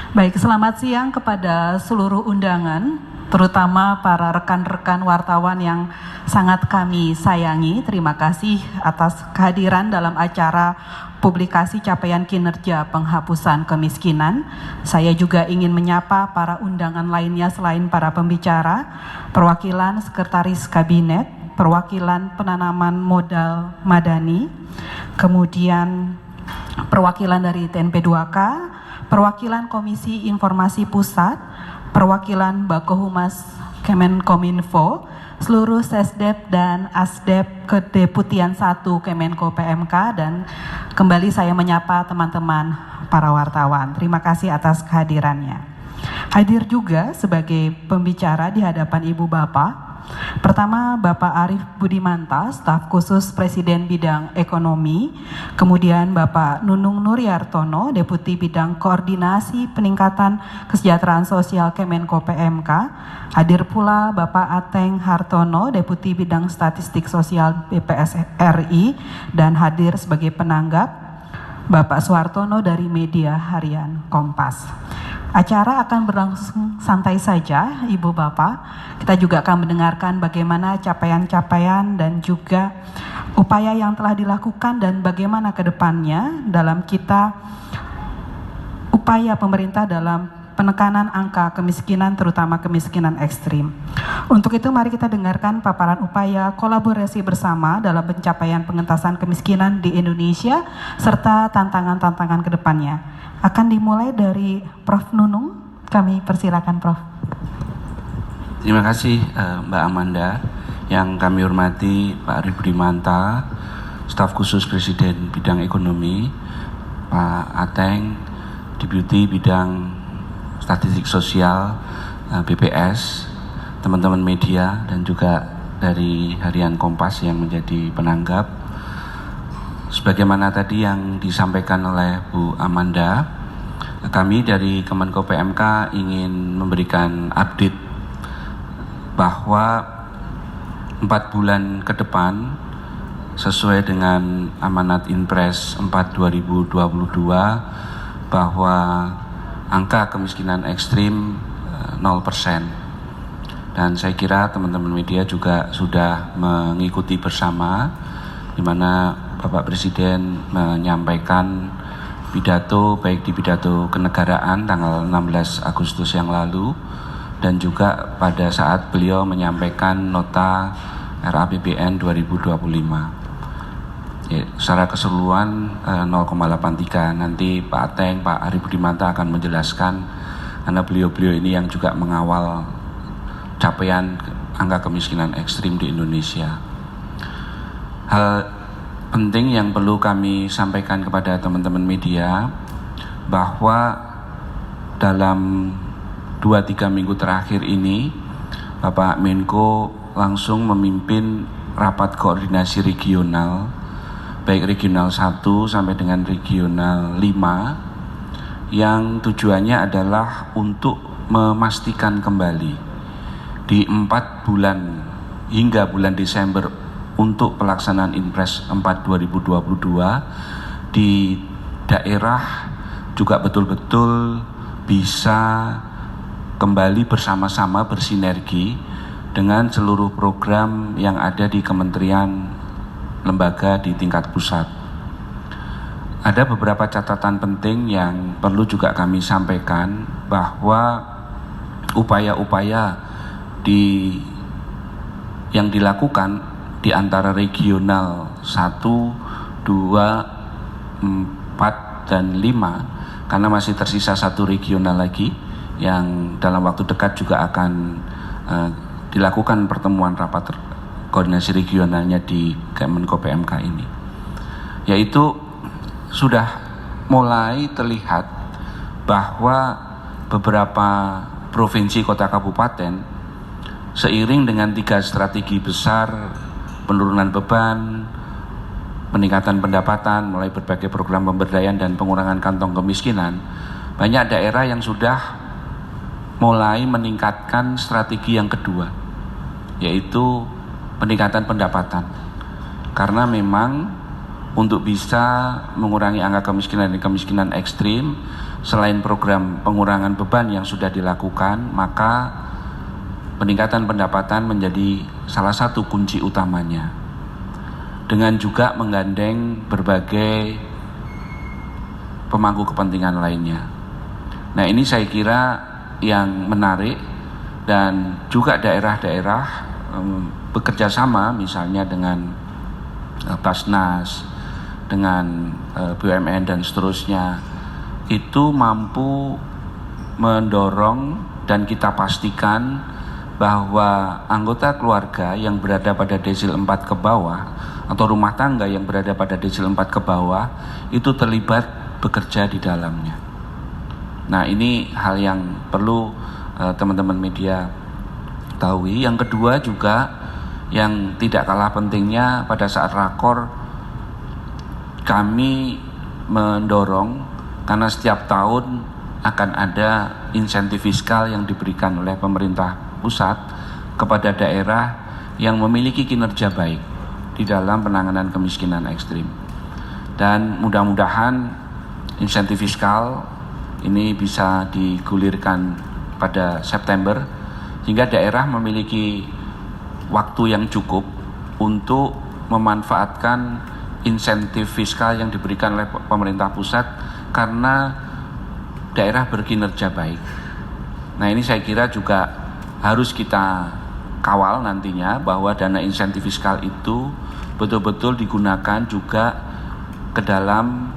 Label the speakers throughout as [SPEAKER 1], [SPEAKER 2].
[SPEAKER 1] Baik, selamat siang kepada seluruh undangan, terutama para rekan-rekan wartawan yang sangat kami sayangi. Terima kasih atas kehadiran dalam acara publikasi capaian kinerja penghapusan kemiskinan. Saya juga ingin menyapa para undangan lainnya selain para pembicara, perwakilan Sekretaris Kabinet, perwakilan penanaman modal madani, kemudian perwakilan dari TNP 2K, perwakilan Komisi Informasi Pusat, perwakilan Bakohumas Kemenkominfo, seluruh Sesdep dan Asdep Kedeputian 1 Kemenko PMK, dan kembali saya menyapa teman-teman para wartawan. Terima kasih atas kehadirannya. Hadir juga sebagai pembicara di hadapan Ibu Bapak. Pertama, Bapak Arief Budimanta, staf khusus Presiden Bidang Ekonomi. Kemudian Bapak Nunung Nuryartono, Deputi Bidang Koordinasi Peningkatan Kesejahteraan Sosial Kemenko PMK. Hadir pula Bapak Ateng Hartono, Deputi Bidang Statistik Sosial BPS RI. Dan hadir sebagai penanggap Bapak Suhartono dari Media Harian Kompas. Acara akan berlangsung santai saja, Ibu Bapak. Kita juga akan mendengarkan bagaimana capaian-capaian dan juga upaya yang telah dilakukan dan bagaimana ke depannya dalam upaya pemerintah dalam penekanan angka kemiskinan, terutama kemiskinan ekstrim. Untuk itu mari kita dengarkan paparan upaya kolaborasi bersama dalam pencapaian pengentasan kemiskinan di Indonesia serta tantangan-tantangan ke depannya. Akan dimulai dari Prof. Nunung, kami persilakan Prof.
[SPEAKER 2] Terima kasih Mbak Amanda. Yang kami hormati Pak Arief Budimanta, staf khusus Presiden Bidang Ekonomi, Pak Ateng, Deputi Bidang Statistik Sosial BPS, teman-teman media, dan juga dari Harian Kompas yang menjadi penanggap. Sebagaimana tadi yang disampaikan oleh Bu Amanda, kami dari Kemenko PMK ingin memberikan update bahwa 4 bulan ke depan sesuai dengan amanat Inpres 4 2022 bahwa angka kemiskinan ekstrim 0%. Dan saya kira teman-teman media juga sudah mengikuti bersama, di mana Bapak Presiden menyampaikan pidato, baik di pidato kenegaraan tanggal 16 Agustus yang lalu, dan juga pada saat beliau menyampaikan nota RAPBN 2025. Ya, secara keseluruhan 0,83. Nanti Pak Ateng, Pak Arief Budimanta akan menjelaskan, karena beliau-beliau ini yang juga mengawal capaian angka kemiskinan ekstrim di Indonesia. Hal penting yang perlu kami sampaikan kepada teman-teman media bahwa dalam 2-3 minggu terakhir ini Bapak Menko langsung memimpin rapat koordinasi regional, baik regional 1 sampai dengan regional 5, yang tujuannya adalah untuk memastikan kembali di 4 bulan hingga bulan Desember untuk pelaksanaan Inpres 4 2022 di daerah juga betul-betul bisa kembali bersama-sama bersinergi dengan seluruh program yang ada di kementerian lembaga di tingkat pusat. Ada beberapa catatan penting yang perlu juga kami sampaikan, bahwa upaya-upaya yang dilakukan di antara regional 1, 2, 4, dan 5, karena masih tersisa 1 regional lagi yang dalam waktu dekat juga akan dilakukan pertemuan rapat koordinasi regionalnya di Kemenko PMK ini, yaitu sudah mulai terlihat bahwa beberapa provinsi kota kabupaten seiring dengan 3 strategi besar, penurunan beban, peningkatan pendapatan, mulai berbagai program pemberdayaan dan pengurangan kantong kemiskinan, banyak daerah yang sudah mulai meningkatkan strategi yang kedua, yaitu peningkatan pendapatan. Karena memang untuk bisa mengurangi angka kemiskinan dan kemiskinan ekstrim, selain program pengurangan beban yang sudah dilakukan, maka peningkatan pendapatan menjadi salah satu kunci utamanya. Dengan juga menggandeng berbagai pemangku kepentingan lainnya. Nah, ini saya kira yang menarik, dan juga daerah-daerah bekerja sama misalnya dengan Basnas, dengan BUMN dan seterusnya, itu mampu mendorong dan kita pastikan bahwa anggota keluarga yang berada pada desil 4 ke bawah atau rumah tangga yang berada pada desil 4 ke bawah itu terlibat bekerja di dalamnya. Nah, ini hal yang perlu teman-teman media tahu. Yang kedua juga yang tidak kalah pentingnya, pada saat rakor kami mendorong, karena setiap tahun akan ada insentif fiskal yang diberikan oleh pemerintah pusat kepada daerah yang memiliki kinerja baik di dalam penanganan kemiskinan ekstrim. Dan mudah-mudahan insentif fiskal ini bisa digulirkan pada September, sehingga daerah memiliki waktu yang cukup untuk memanfaatkan insentif fiskal yang diberikan oleh pemerintah pusat karena daerah berkinerja baik. Nah, ini saya kira juga harus kita kawal nantinya, bahwa dana insentif fiskal itu betul-betul digunakan juga ke dalam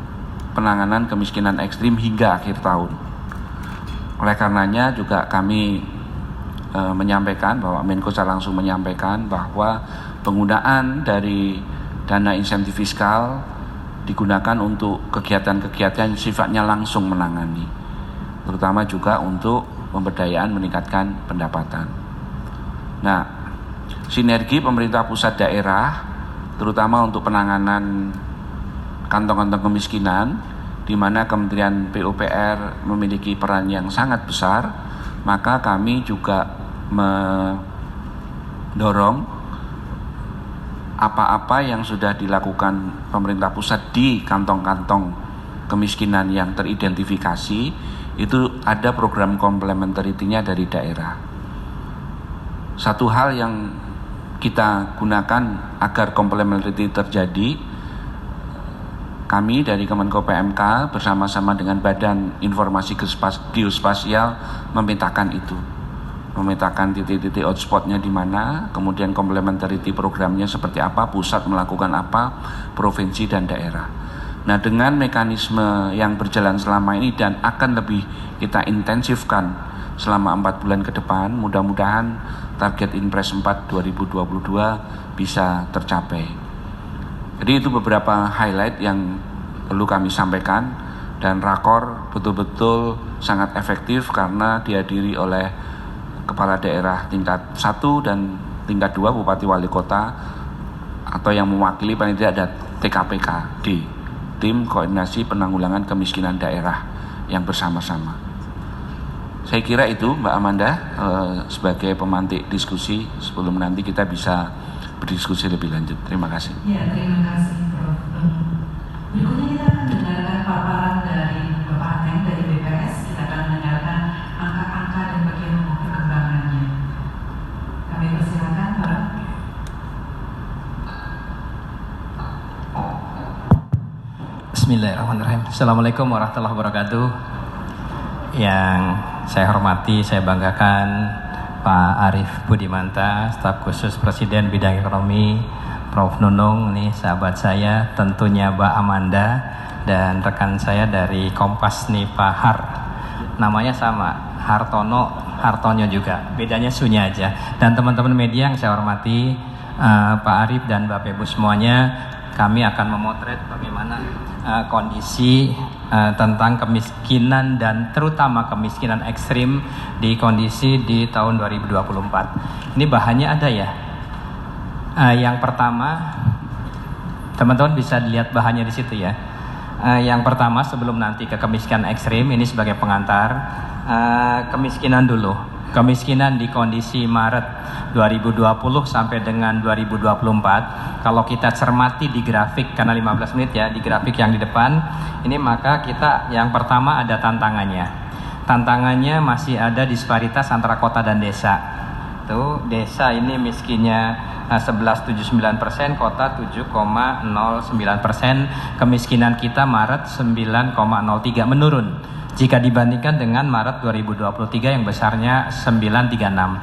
[SPEAKER 2] penanganan kemiskinan ekstrim hingga akhir tahun. Oleh karenanya juga kami menyampaikan bahwa Menko secara langsung menyampaikan bahwa penggunaan dari dana insentif fiskal digunakan untuk kegiatan-kegiatan yang sifatnya langsung menangani, terutama juga untuk pemberdayaan meningkatkan pendapatan. Nah, sinergi pemerintah pusat daerah terutama untuk penanganan kantong-kantong kemiskinan, di mana Kementerian PUPR memiliki peran yang sangat besar, maka kami juga mendorong apa-apa yang sudah dilakukan pemerintah pusat di kantong-kantong kemiskinan yang teridentifikasi, itu ada program complementarity-nya dari daerah. Satu hal yang kita gunakan agar complementarity terjadi, kami dari Kemenko PMK bersama-sama dengan Badan Informasi Geospasial memetakan itu, memetakan titik-titik hotspotnya di mana, kemudian complementarity programnya seperti apa, pusat melakukan apa, provinsi dan daerah. Nah, dengan mekanisme yang berjalan selama ini dan akan lebih kita intensifkan selama 4 bulan ke depan, mudah-mudahan target Inpres 4 2022 bisa tercapai. Jadi itu beberapa highlight yang perlu kami sampaikan, dan rakor betul-betul sangat efektif karena dihadiri oleh kepala daerah tingkat 1 dan tingkat 2 Bupati Wali Kota, atau yang mewakili paling tidak ada TKPKD, Tim Koordinasi Penanggulangan Kemiskinan Daerah yang bersama-sama. Saya kira itu Mbak Amanda sebagai pemantik diskusi sebelum nanti kita bisa berdiskusi lebih lanjut. Terima kasih.
[SPEAKER 1] Ya, terima kasih Prof. Berikutnya kita akan mendengarkan paparan dari Bapak Ateng dari BPS. Kita akan mendengarkan angka-angka dan bagaimana perkembangannya. Kami persilakan Pak.
[SPEAKER 3] Bismillahirrahmanirrahim. Assalamualaikum warahmatullahi wabarakatuh. Yang saya hormati, saya banggakan Pak Arief Budimanta, staf khusus Presiden bidang ekonomi, Prof. Nunung, ini sahabat saya, tentunya Mbak Amanda, dan rekan saya dari Kompas nih Pak Har. Namanya sama, Hartonyo juga, bedanya Sunya aja. Dan teman-teman media yang saya hormati, Pak Arief dan Bapak Ibu semuanya, kami akan memotret bagaimana kondisi tentang kemiskinan dan terutama kemiskinan ekstrim di kondisi di tahun 2024. Ini bahannya ada ya. Yang pertama, teman-teman bisa lihat bahannya di situ ya. Yang pertama sebelum nanti ke kemiskinan ekstrim, ini sebagai pengantar, kemiskinan dulu. kemiskinan di kondisi Maret 2020 sampai dengan 2024, kalau kita cermati di grafik, karena 15 menit ya, di grafik yang di depan ini, maka kita yang pertama ada tantangannya. Tantangannya masih ada disparitas antara kota dan desa. Tuh, desa ini miskinnya 11,79%, kota 7,09%. Kemiskinan kita Maret 9,03, menurun jika dibandingkan dengan Maret 2023 yang besarnya 936.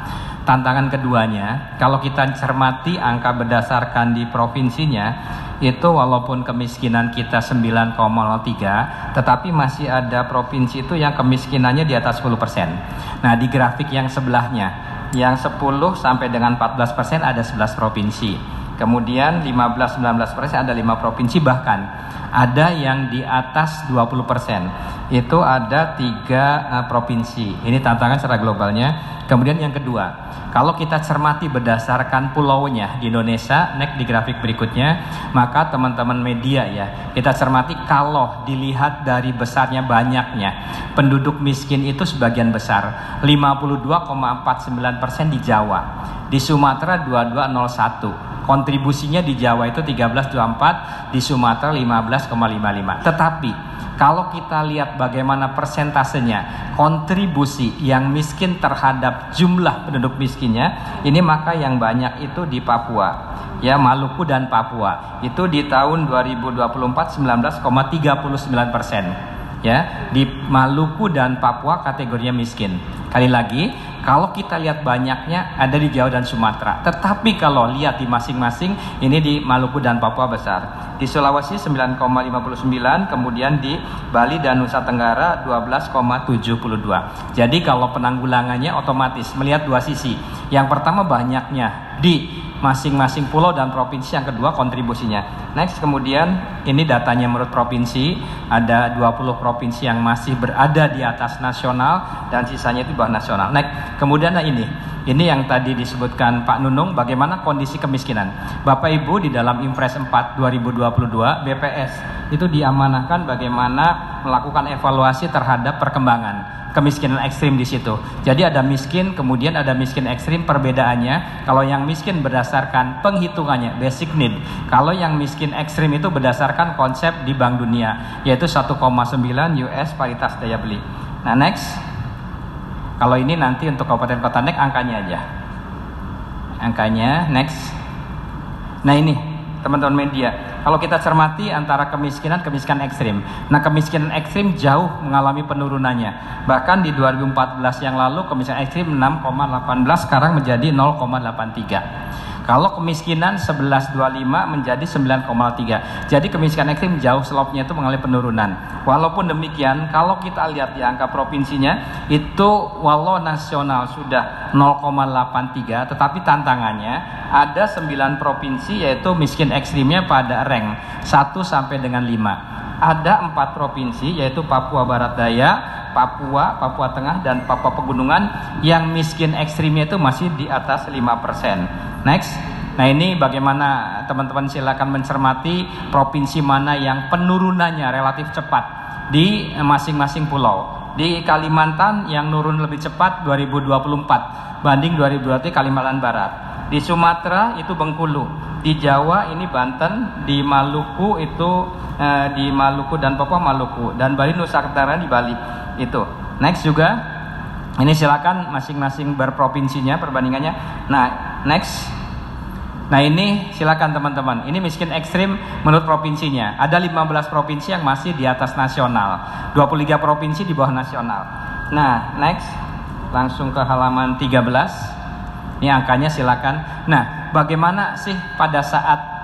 [SPEAKER 3] Tantangan keduanya, kalau kita cermati angka berdasarkan di provinsinya, itu walaupun kemiskinan kita 9,03, tetapi masih ada provinsi itu yang kemiskinannya di atas 10%. Nah, di grafik yang sebelahnya, yang 10 sampai dengan 14% ada 11 provinsi. Kemudian 15-19% ada 5 provinsi, bahkan ada yang di atas 20%. Itu ada 3 provinsi. Ini tantangan secara globalnya. Kemudian yang kedua, kalau kita cermati berdasarkan pulaunya di Indonesia, next di grafik berikutnya, maka teman-teman media ya, kita cermati kalau dilihat dari besarnya banyaknya penduduk miskin itu sebagian besar 52,49% di Jawa, di Sumatera 2201. Kontribusinya di Jawa itu 13,24, di Sumatera 15,55. Tetapi kalau kita lihat bagaimana persentasenya kontribusi yang miskin terhadap jumlah penduduk miskinnya, ini maka yang banyak itu di Papua, ya, Maluku dan Papua. Itu di tahun 2024 19,39%. Ya, di Maluku dan Papua kategorinya miskin. Kali lagi, kalau kita lihat banyaknya ada di Jawa dan Sumatera. Tetapi kalau lihat di masing-masing, ini di Maluku dan Papua besar. Di Sulawesi 9,59, kemudian di Bali dan Nusa Tenggara 12,72. Jadi kalau penanggulangannya otomatis melihat dua sisi. Yang pertama banyaknya di masing-masing pulau dan provinsi, yang kedua kontribusinya. Next, kemudian ini datanya menurut provinsi, ada 20 provinsi yang masih berada di atas nasional dan sisanya itu bawah nasional. Next, kemudian ini yang tadi disebutkan Pak Nunung, bagaimana kondisi kemiskinan. Bapak Ibu, di dalam Impres 4 2022 BPS itu diamanahkan bagaimana melakukan evaluasi terhadap perkembangan kemiskinan ekstrim di situ. Jadi ada miskin, kemudian ada miskin ekstrim. Perbedaannya, kalau yang miskin berdasarkan penghitungannya basic need, kalau yang miskin ekstrim itu berdasarkan konsep di Bank Dunia, yaitu 1,9 US paritas daya beli. Nah, next, kalau ini nanti untuk kabupaten kota, next angkanya aja, angkanya next. Nah, ini teman-teman media, kalau kita cermati antara kemiskinan ekstrim. Nah, kemiskinan ekstrim jauh mengalami penurunannya. Bahkan di 2014 yang lalu kemiskinan ekstrim 6,18, sekarang menjadi 0,83. Kalau kemiskinan 11,25 menjadi 9,3. Jadi kemiskinan ekstrim jauh slope-nya itu mengalami penurunan. Walaupun demikian, kalau kita lihat di angka provinsinya, itu walau nasional sudah 0,83, tetapi tantangannya ada 9 provinsi yaitu miskin ekstrimnya pada rank 1 sampai dengan 5. Ada 4 provinsi yaitu Papua Barat Daya, Papua Tengah, dan Papua Pegunungan yang miskin ekstrimnya itu masih di atas 5%. Next. Nah, ini bagaimana teman-teman silakan mencermati provinsi mana yang penurunannya relatif cepat di masing-masing pulau. Di Kalimantan yang nurun lebih cepat 2024 banding 2023 Kalimantan Barat. Di Sumatera itu Bengkulu. Di Jawa ini Banten, di Maluku itu di Maluku dan Papua Maluku, dan Bali Nusa Tenggara di Bali itu. Next juga, ini silakan masing-masing berprovinsinya perbandingannya. Nah, next. Nah, ini silakan teman-teman. Ini miskin ekstrim menurut provinsinya. Ada 15 provinsi yang masih di atas nasional, 23 provinsi di bawah nasional. Nah, next. Langsung ke halaman 13. Ini angkanya silakan. Nah, bagaimana sih pada saat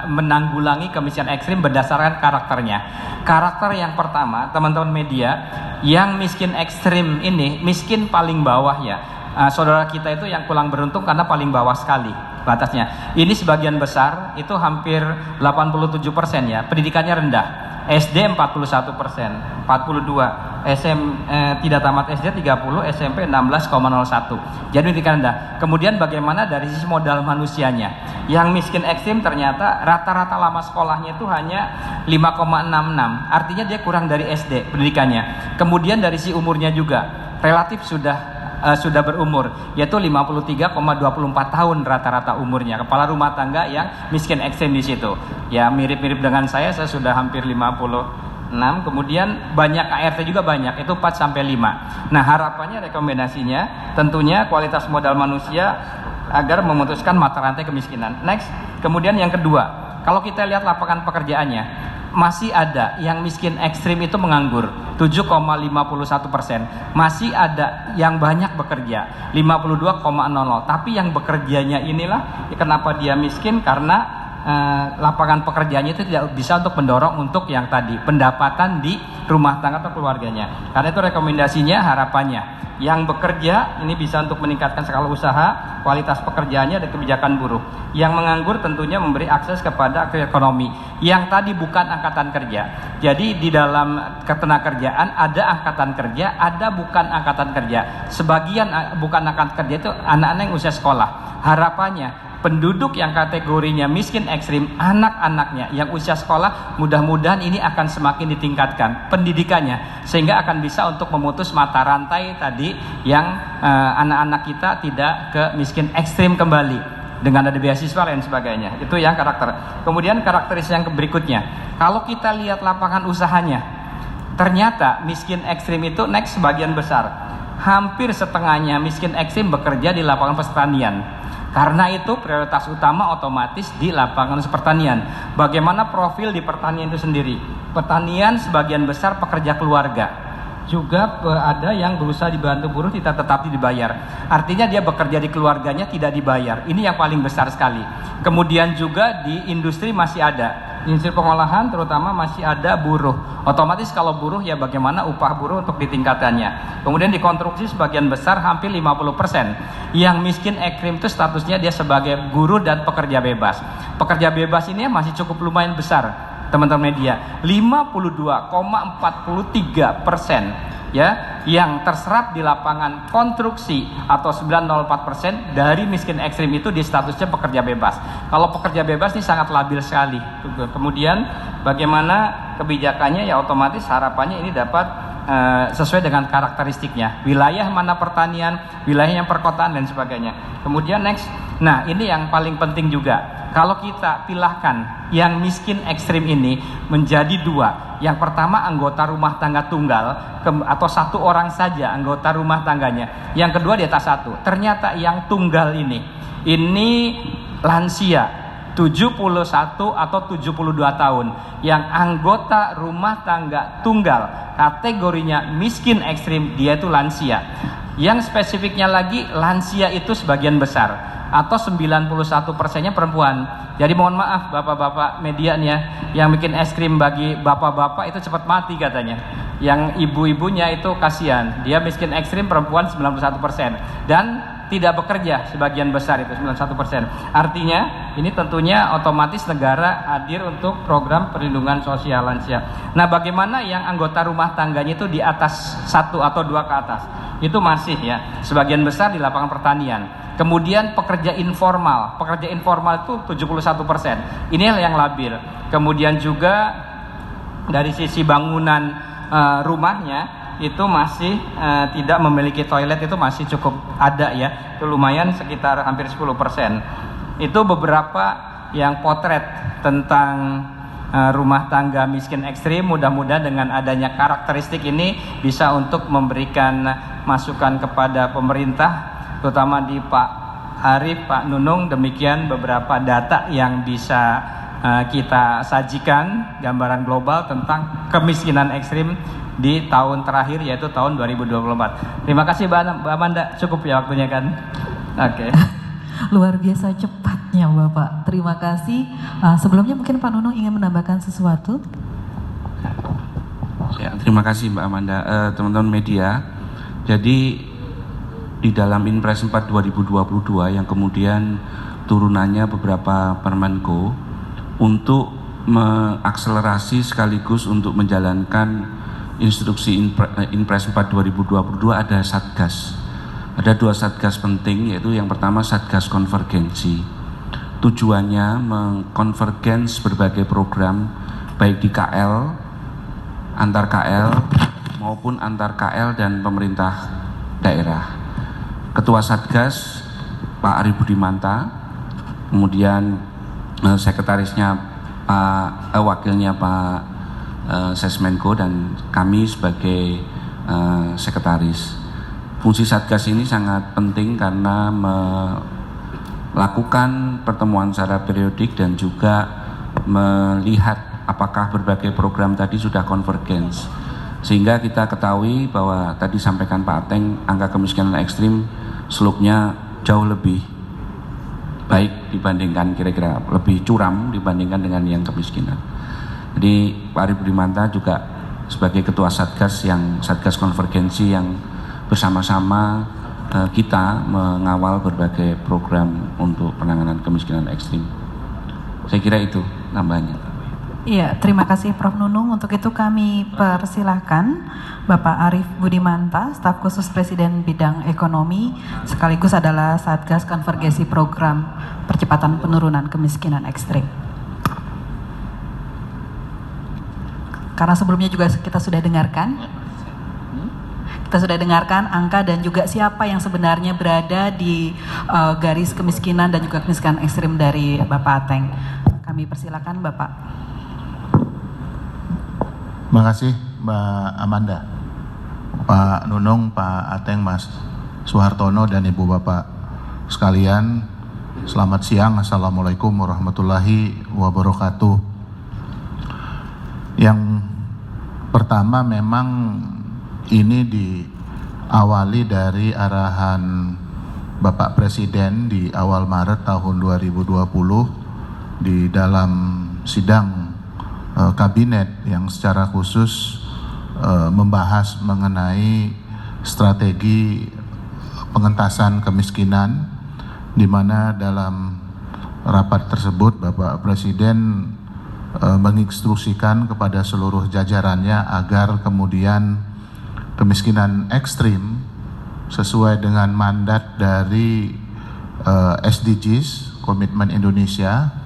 [SPEAKER 3] menanggulangi kemiskinan ekstrim berdasarkan karakternya? Karakter yang pertama, teman-teman media, yang miskin ekstrim ini miskin paling bawah ya. Saudara kita itu yang kurang beruntung karena paling bawah sekali batasnya. Ini sebagian besar itu hampir 87% ya, pendidikannya rendah. SD 41%, 42, tidak tamat SD 30, SMP 16,01. Jadi pendidikan rendah. Kemudian bagaimana dari sisi modal manusianya? Yang miskin ekstrim ternyata rata-rata lama sekolahnya itu hanya 5,66. Artinya dia kurang dari SD pendidikannya. Kemudian dari sisi umurnya juga relatif sudah sudah berumur, yaitu 53,24 tahun rata-rata umurnya kepala rumah tangga yang miskin ekstrim di situ. Ya mirip-mirip dengan saya sudah hampir 56, kemudian banyak ART juga banyak, itu 4 sampai 5. Nah, harapannya rekomendasinya tentunya kualitas modal manusia agar memutuskan mata rantai kemiskinan. Next, kemudian yang kedua, kalau kita lihat lapangan pekerjaannya, masih ada yang miskin ekstrim itu menganggur 7,51%, masih ada yang banyak bekerja 52,00, tapi yang bekerjanya inilah kenapa dia miskin, karena lapangan pekerjaannya itu tidak bisa untuk mendorong untuk yang tadi pendapatan di rumah tangga atau keluarganya. Karena itu rekomendasinya harapannya yang bekerja ini bisa untuk meningkatkan skala usaha, kualitas pekerjaannya, dan kebijakan buruh. Yang menganggur tentunya memberi akses kepada aktivitas ekonomi yang tadi bukan angkatan kerja. Jadi di dalam ketenagakerjaan ada angkatan kerja, ada bukan angkatan kerja. Sebagian bukan angkatan kerja itu anak-anak yang usia sekolah. Harapannya penduduk yang kategorinya miskin ekstrim, anak-anaknya yang usia sekolah, mudah-mudahan ini akan semakin ditingkatkan pendidikannya, sehingga akan bisa untuk memutus mata rantai tadi yang anak-anak kita tidak ke miskin ekstrim kembali dengan ada beasiswa dan sebagainya. Itu yang karakter. Kemudian karakteristik yang berikutnya, kalau kita lihat lapangan usahanya, ternyata miskin ekstrim itu next sebagian besar, hampir setengahnya miskin ekstrim bekerja di lapangan pertanian. Karena itu prioritas utama otomatis di lapangan pertanian. Bagaimana profil di pertanian itu sendiri? Pertanian sebagian besar pekerja keluarga. Juga ada yang berusaha dibantu buruh tidak tetap dibayar. Artinya dia bekerja di keluarganya tidak dibayar. Ini yang paling besar sekali. Kemudian juga di industri masih ada. Industri pengolahan terutama masih ada buruh. Otomatis kalau buruh ya bagaimana upah buruh untuk ditingkatannya. Kemudian di konstruksi sebagian besar hampir 50%. Yang miskin ekstrim itu statusnya dia sebagai guru dan pekerja bebas. Pekerja bebas ini masih cukup lumayan besar, teman-teman media. 52,43% ya yang terserap di lapangan konstruksi atau 904% dari miskin ekstrim itu di statusnya pekerja bebas. Kalau pekerja bebas ini sangat labil sekali. Kemudian bagaimana kebijakannya, ya otomatis harapannya ini dapat sesuai dengan karakteristiknya, wilayah mana pertanian, wilayah yang perkotaan dan sebagainya. Kemudian next, nah ini yang paling penting juga, kalau kita pilahkan yang miskin ekstrim ini menjadi dua. Yang pertama anggota rumah tangga tunggal atau satu orang saja anggota rumah tangganya. Yang kedua di atas satu. Ternyata yang tunggal ini lansia 71 atau 72 tahun. Yang anggota rumah tangga tunggal kategorinya miskin ekstrim, dia itu lansia. Yang spesifiknya lagi, lansia itu sebagian besar atau 91%-nya perempuan. Jadi mohon maaf bapak-bapak medianya, yang bikin es krim bagi bapak-bapak itu cepat mati katanya. Yang ibu-ibunya itu kasihan, dia miskin ekstrim perempuan 91% dan tidak bekerja sebagian besar itu 91%. Artinya ini tentunya otomatis negara hadir untuk program perlindungan sosial lansia. Nah, bagaimana yang anggota rumah tangganya itu di atas 1 atau 2 ke atas? Itu masih ya sebagian besar di lapangan pertanian. Kemudian pekerja informal itu 71%. Inilah yang labil. Kemudian juga dari sisi bangunan rumahnya itu masih tidak memiliki toilet, itu masih cukup ada ya. Itu lumayan sekitar hampir 10%. Itu beberapa yang potret tentang rumah tangga miskin ekstrim. Mudah-mudahan dengan adanya karakteristik ini bisa untuk memberikan masukan kepada pemerintah, terutama di Pak Arif, Pak Nunung. Demikian beberapa data yang bisa kita sajikan, gambaran global tentang kemiskinan ekstrim di tahun terakhir, yaitu tahun 2024. Terima kasih Mbak Amanda, cukup ya waktunya kan? Oke.
[SPEAKER 1] Luar biasa cepatnya Bapak, terima kasih. Sebelumnya mungkin Pak Nunung ingin menambahkan sesuatu?
[SPEAKER 2] Ya, terima kasih Mbak Amanda. Teman-teman media, jadi di dalam Inpres 4 2022 yang kemudian turunannya beberapa Permenko untuk mengakselerasi sekaligus untuk menjalankan instruksi Inpres 4 2022 ada Satgas. Ada 2 Satgas penting, yaitu yang pertama Satgas Konvergensi. Tujuannya mengkonvergens berbagai program baik di KL, antar KL maupun antar KL dan pemerintah daerah. Ketua Satgas Pak Arif Budimanta, kemudian sekretarisnya wakilnya Pak Sesmenko, dan kami sebagai sekretaris. Fungsi Satgas ini sangat penting karena melakukan pertemuan secara periodik dan juga melihat apakah berbagai program tadi sudah konvergens, sehingga kita ketahui bahwa tadi sampaikan Pak Ateng, angka kemiskinan ekstrim seluknya jauh lebih baik dibandingkan, kira-kira lebih curam dibandingkan dengan yang kemiskinan. Jadi Pak Arif Budimanta juga sebagai ketua Satgas konvergensi yang bersama-sama kita mengawal berbagai program untuk penanganan kemiskinan ekstrim. Saya kira itu tambahannya.
[SPEAKER 1] Iya, terima kasih Prof. Nunung. Untuk itu kami persilahkan Bapak Arif Budimanta, Staf Khusus Presiden Bidang Ekonomi, sekaligus adalah Satgas Konvergensi Program Percepatan Penurunan Kemiskinan Ekstrim. Karena sebelumnya juga kita sudah dengarkan angka dan juga siapa yang sebenarnya berada di garis kemiskinan dan juga kemiskinan ekstrim dari Bapak Ateng. Kami persilakan Bapak.
[SPEAKER 4] Terima kasih Mbak Amanda, Pak Nunung, Pak Ateng, Mas Suhartono, dan Ibu Bapak sekalian. Selamat siang, Assalamualaikum warahmatullahi wabarakatuh. Yang pertama, memang ini diawali dari arahan Bapak Presiden di awal Maret tahun 2020 di dalam sidang kabinet yang secara khusus membahas mengenai strategi pengentasan kemiskinan, di mana dalam rapat tersebut Bapak Presiden menginstruksikan kepada seluruh jajarannya agar kemudian kemiskinan ekstrim sesuai dengan mandat dari SDGs, Komitmen Indonesia,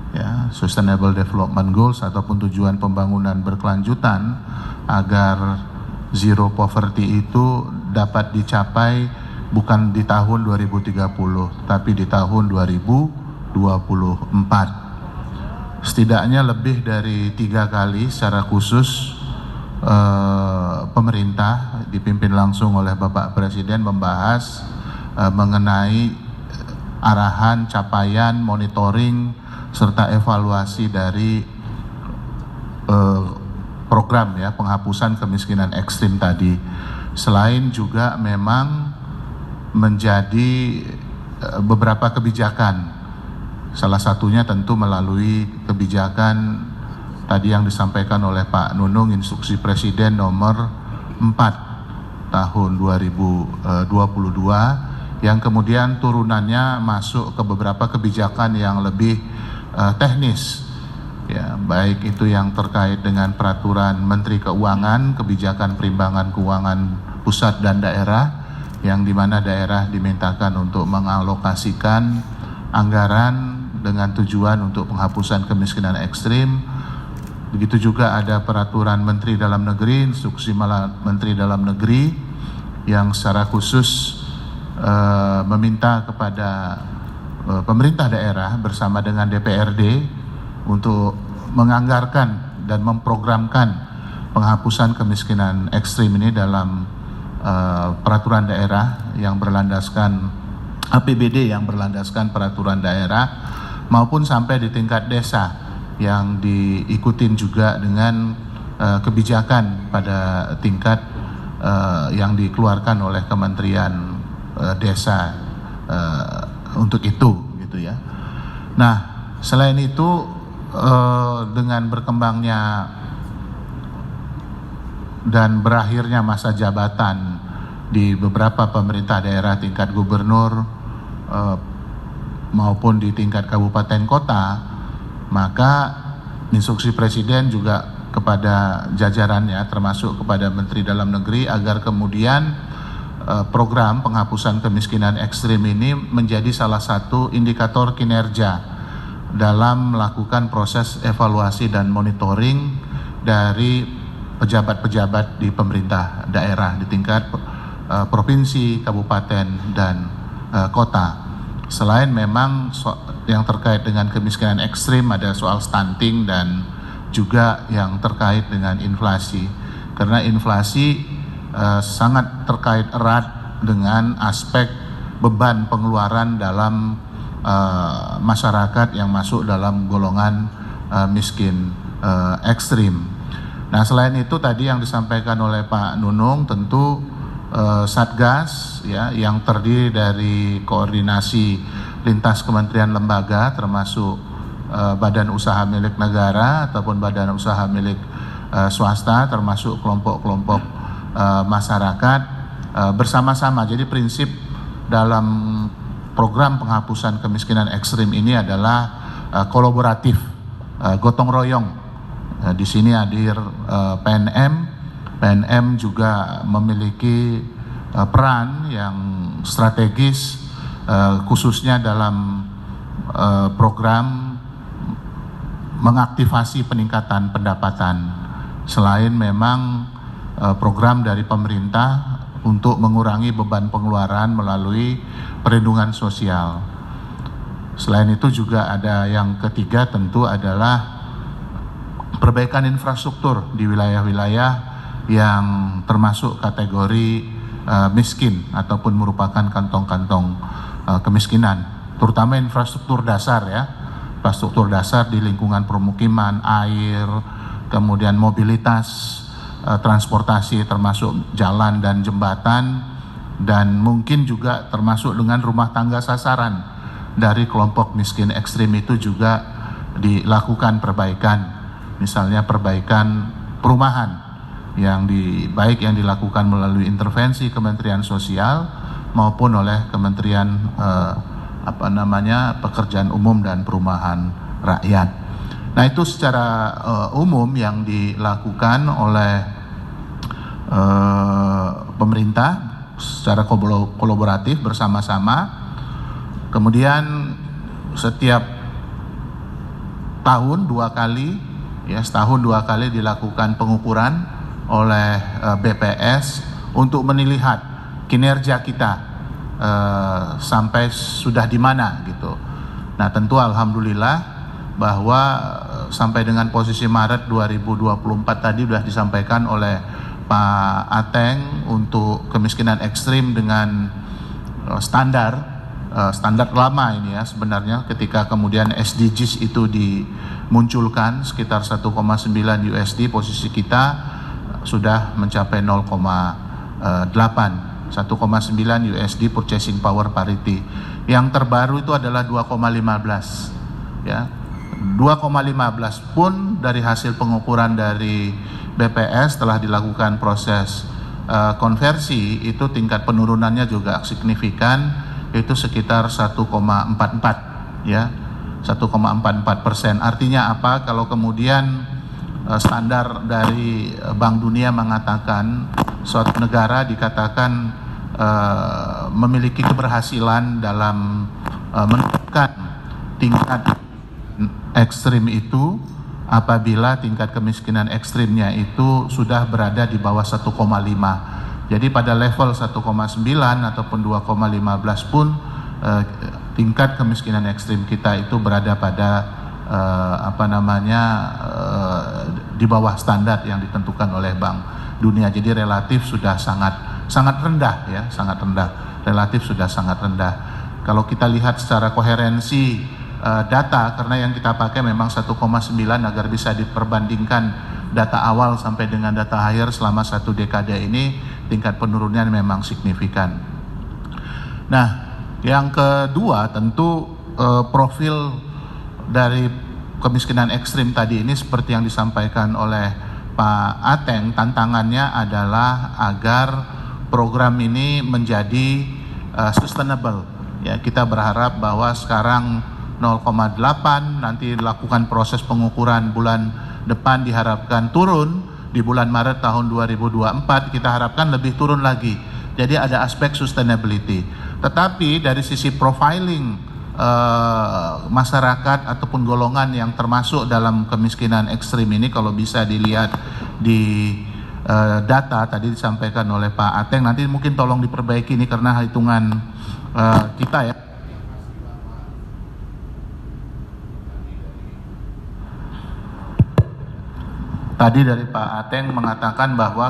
[SPEAKER 4] ya, Sustainable Development Goals ataupun tujuan pembangunan berkelanjutan, agar zero poverty itu dapat dicapai bukan di tahun 2030 tapi di tahun 2024. Setidaknya lebih dari 3 kali secara khusus pemerintah dipimpin langsung oleh Bapak Presiden membahas mengenai arahan, capaian, monitoring serta evaluasi dari program ya penghapusan kemiskinan ekstrim tadi. Selain juga memang menjadi beberapa kebijakan, salah satunya tentu melalui kebijakan tadi yang disampaikan oleh Pak Nunung, Instruksi Presiden nomor 4 tahun 2022, yang kemudian turunannya masuk ke beberapa kebijakan yang lebih teknis, ya, baik itu yang terkait dengan peraturan Menteri Keuangan, kebijakan perimbangan keuangan pusat dan daerah, yang dimana daerah dimintakan untuk mengalokasikan anggaran dengan tujuan untuk penghapusan kemiskinan ekstrim. Begitu juga ada peraturan Menteri Dalam Negeri, Instruksi Menteri Dalam Negeri, yang secara khusus meminta kepada pemerintah daerah bersama dengan DPRD untuk menganggarkan dan memprogramkan penghapusan kemiskinan ekstrim ini dalam peraturan daerah yang berlandaskan APBD yang berlandaskan peraturan daerah, maupun sampai di tingkat desa yang diikutin juga dengan kebijakan pada tingkat yang dikeluarkan oleh Kementerian Desa untuk itu, gitu ya. Nah, selain itu dengan berkembangnya dan berakhirnya masa jabatan di beberapa pemerintah daerah tingkat gubernur maupun di tingkat kabupaten kota, maka instruksi Presiden juga kepada jajarannya termasuk kepada Menteri Dalam Negeri agar kemudian program penghapusan kemiskinan ekstrim ini menjadi salah satu indikator kinerja dalam melakukan proses evaluasi dan monitoring dari pejabat-pejabat di pemerintah daerah di tingkat provinsi, kabupaten, dan kota. Selain memang yang terkait dengan kemiskinan ekstrim, ada soal stunting dan juga yang terkait dengan inflasi. Karena inflasi sangat terkait erat dengan aspek beban pengeluaran dalam masyarakat yang masuk dalam golongan miskin ekstrim. Nah, selain itu tadi yang disampaikan oleh Pak Nunung, tentu Satgas ya yang terdiri dari koordinasi lintas kementerian lembaga termasuk badan usaha milik negara ataupun badan usaha milik swasta, termasuk kelompok-kelompok masyarakat bersama-sama. Jadi prinsip dalam program penghapusan kemiskinan ekstrim ini adalah kolaboratif, gotong royong. Di sini hadir PNM juga memiliki peran yang strategis khususnya dalam program mengaktifasi peningkatan pendapatan. Selain memang program dari pemerintah untuk mengurangi beban pengeluaran melalui perlindungan sosial. Selain itu juga ada yang ketiga, tentu adalah perbaikan infrastruktur di wilayah-wilayah yang termasuk kategori miskin ataupun merupakan kantong-kantong kemiskinan, terutama infrastruktur dasar ya, infrastruktur dasar di lingkungan permukiman, air, kemudian mobilitas, transportasi termasuk jalan dan jembatan, dan mungkin juga termasuk dengan rumah tangga sasaran dari kelompok miskin ekstrim itu juga dilakukan perbaikan, misalnya perbaikan perumahan baik yang dilakukan melalui intervensi Kementerian Sosial maupun oleh Kementerian Pekerjaan Umum dan Perumahan Rakyat. Nah, itu secara umum yang dilakukan oleh pemerintah secara kolaboratif bersama-sama. Kemudian setiap tahun setahun dua kali dilakukan pengukuran oleh BPS untuk melihat kinerja kita sampai sudah di mana gitu. Nah, tentu alhamdulillah bahwa sampai dengan posisi Maret 2024 tadi sudah disampaikan oleh Pak Ateng untuk kemiskinan ekstrim dengan standar lama ini ya sebenarnya, ketika kemudian SDGs itu dimunculkan sekitar 1,9 USD, posisi kita sudah mencapai 0,8, 1,9 USD purchasing power parity. Yang terbaru itu adalah 2,15 ya. 2,15 pun dari hasil pengukuran dari BPS telah dilakukan proses konversi, itu tingkat penurunannya juga signifikan, itu sekitar 1,44 ya, 1,44%. Artinya apa? Kalau kemudian standar dari Bank Dunia mengatakan suatu negara dikatakan memiliki keberhasilan dalam menurunkan tingkat ekstrim itu apabila tingkat kemiskinan ekstrimnya itu sudah berada di bawah 1,5. Jadi pada level 1,9 ataupun 2,15 pun tingkat kemiskinan ekstrim kita itu berada pada di bawah standar yang ditentukan oleh Bank Dunia. Jadi relatif sudah sangat rendah ya, sangat rendah. Relatif sudah sangat rendah. Kalau kita lihat secara koherensi data, karena yang kita pakai memang 1,9 agar bisa diperbandingkan data awal sampai dengan data akhir selama 1 dekade ini, tingkat penurunan memang signifikan. Nah, yang kedua tentu profil dari kemiskinan ekstrim tadi ini seperti yang disampaikan oleh Pak Ateng, tantangannya adalah agar program ini menjadi sustainable. Ya, kita berharap bahwa sekarang 0,8, nanti dilakukan proses pengukuran bulan depan diharapkan turun, di bulan Maret tahun 2024 kita harapkan lebih turun lagi. Jadi ada aspek sustainability. Tetapi dari sisi profiling masyarakat ataupun golongan yang termasuk dalam kemiskinan ekstrim ini, kalau bisa dilihat di data tadi disampaikan oleh Pak Ateng, nanti mungkin tolong diperbaiki ini karena hitungan kita ya. Tadi dari Pak Ateng mengatakan bahwa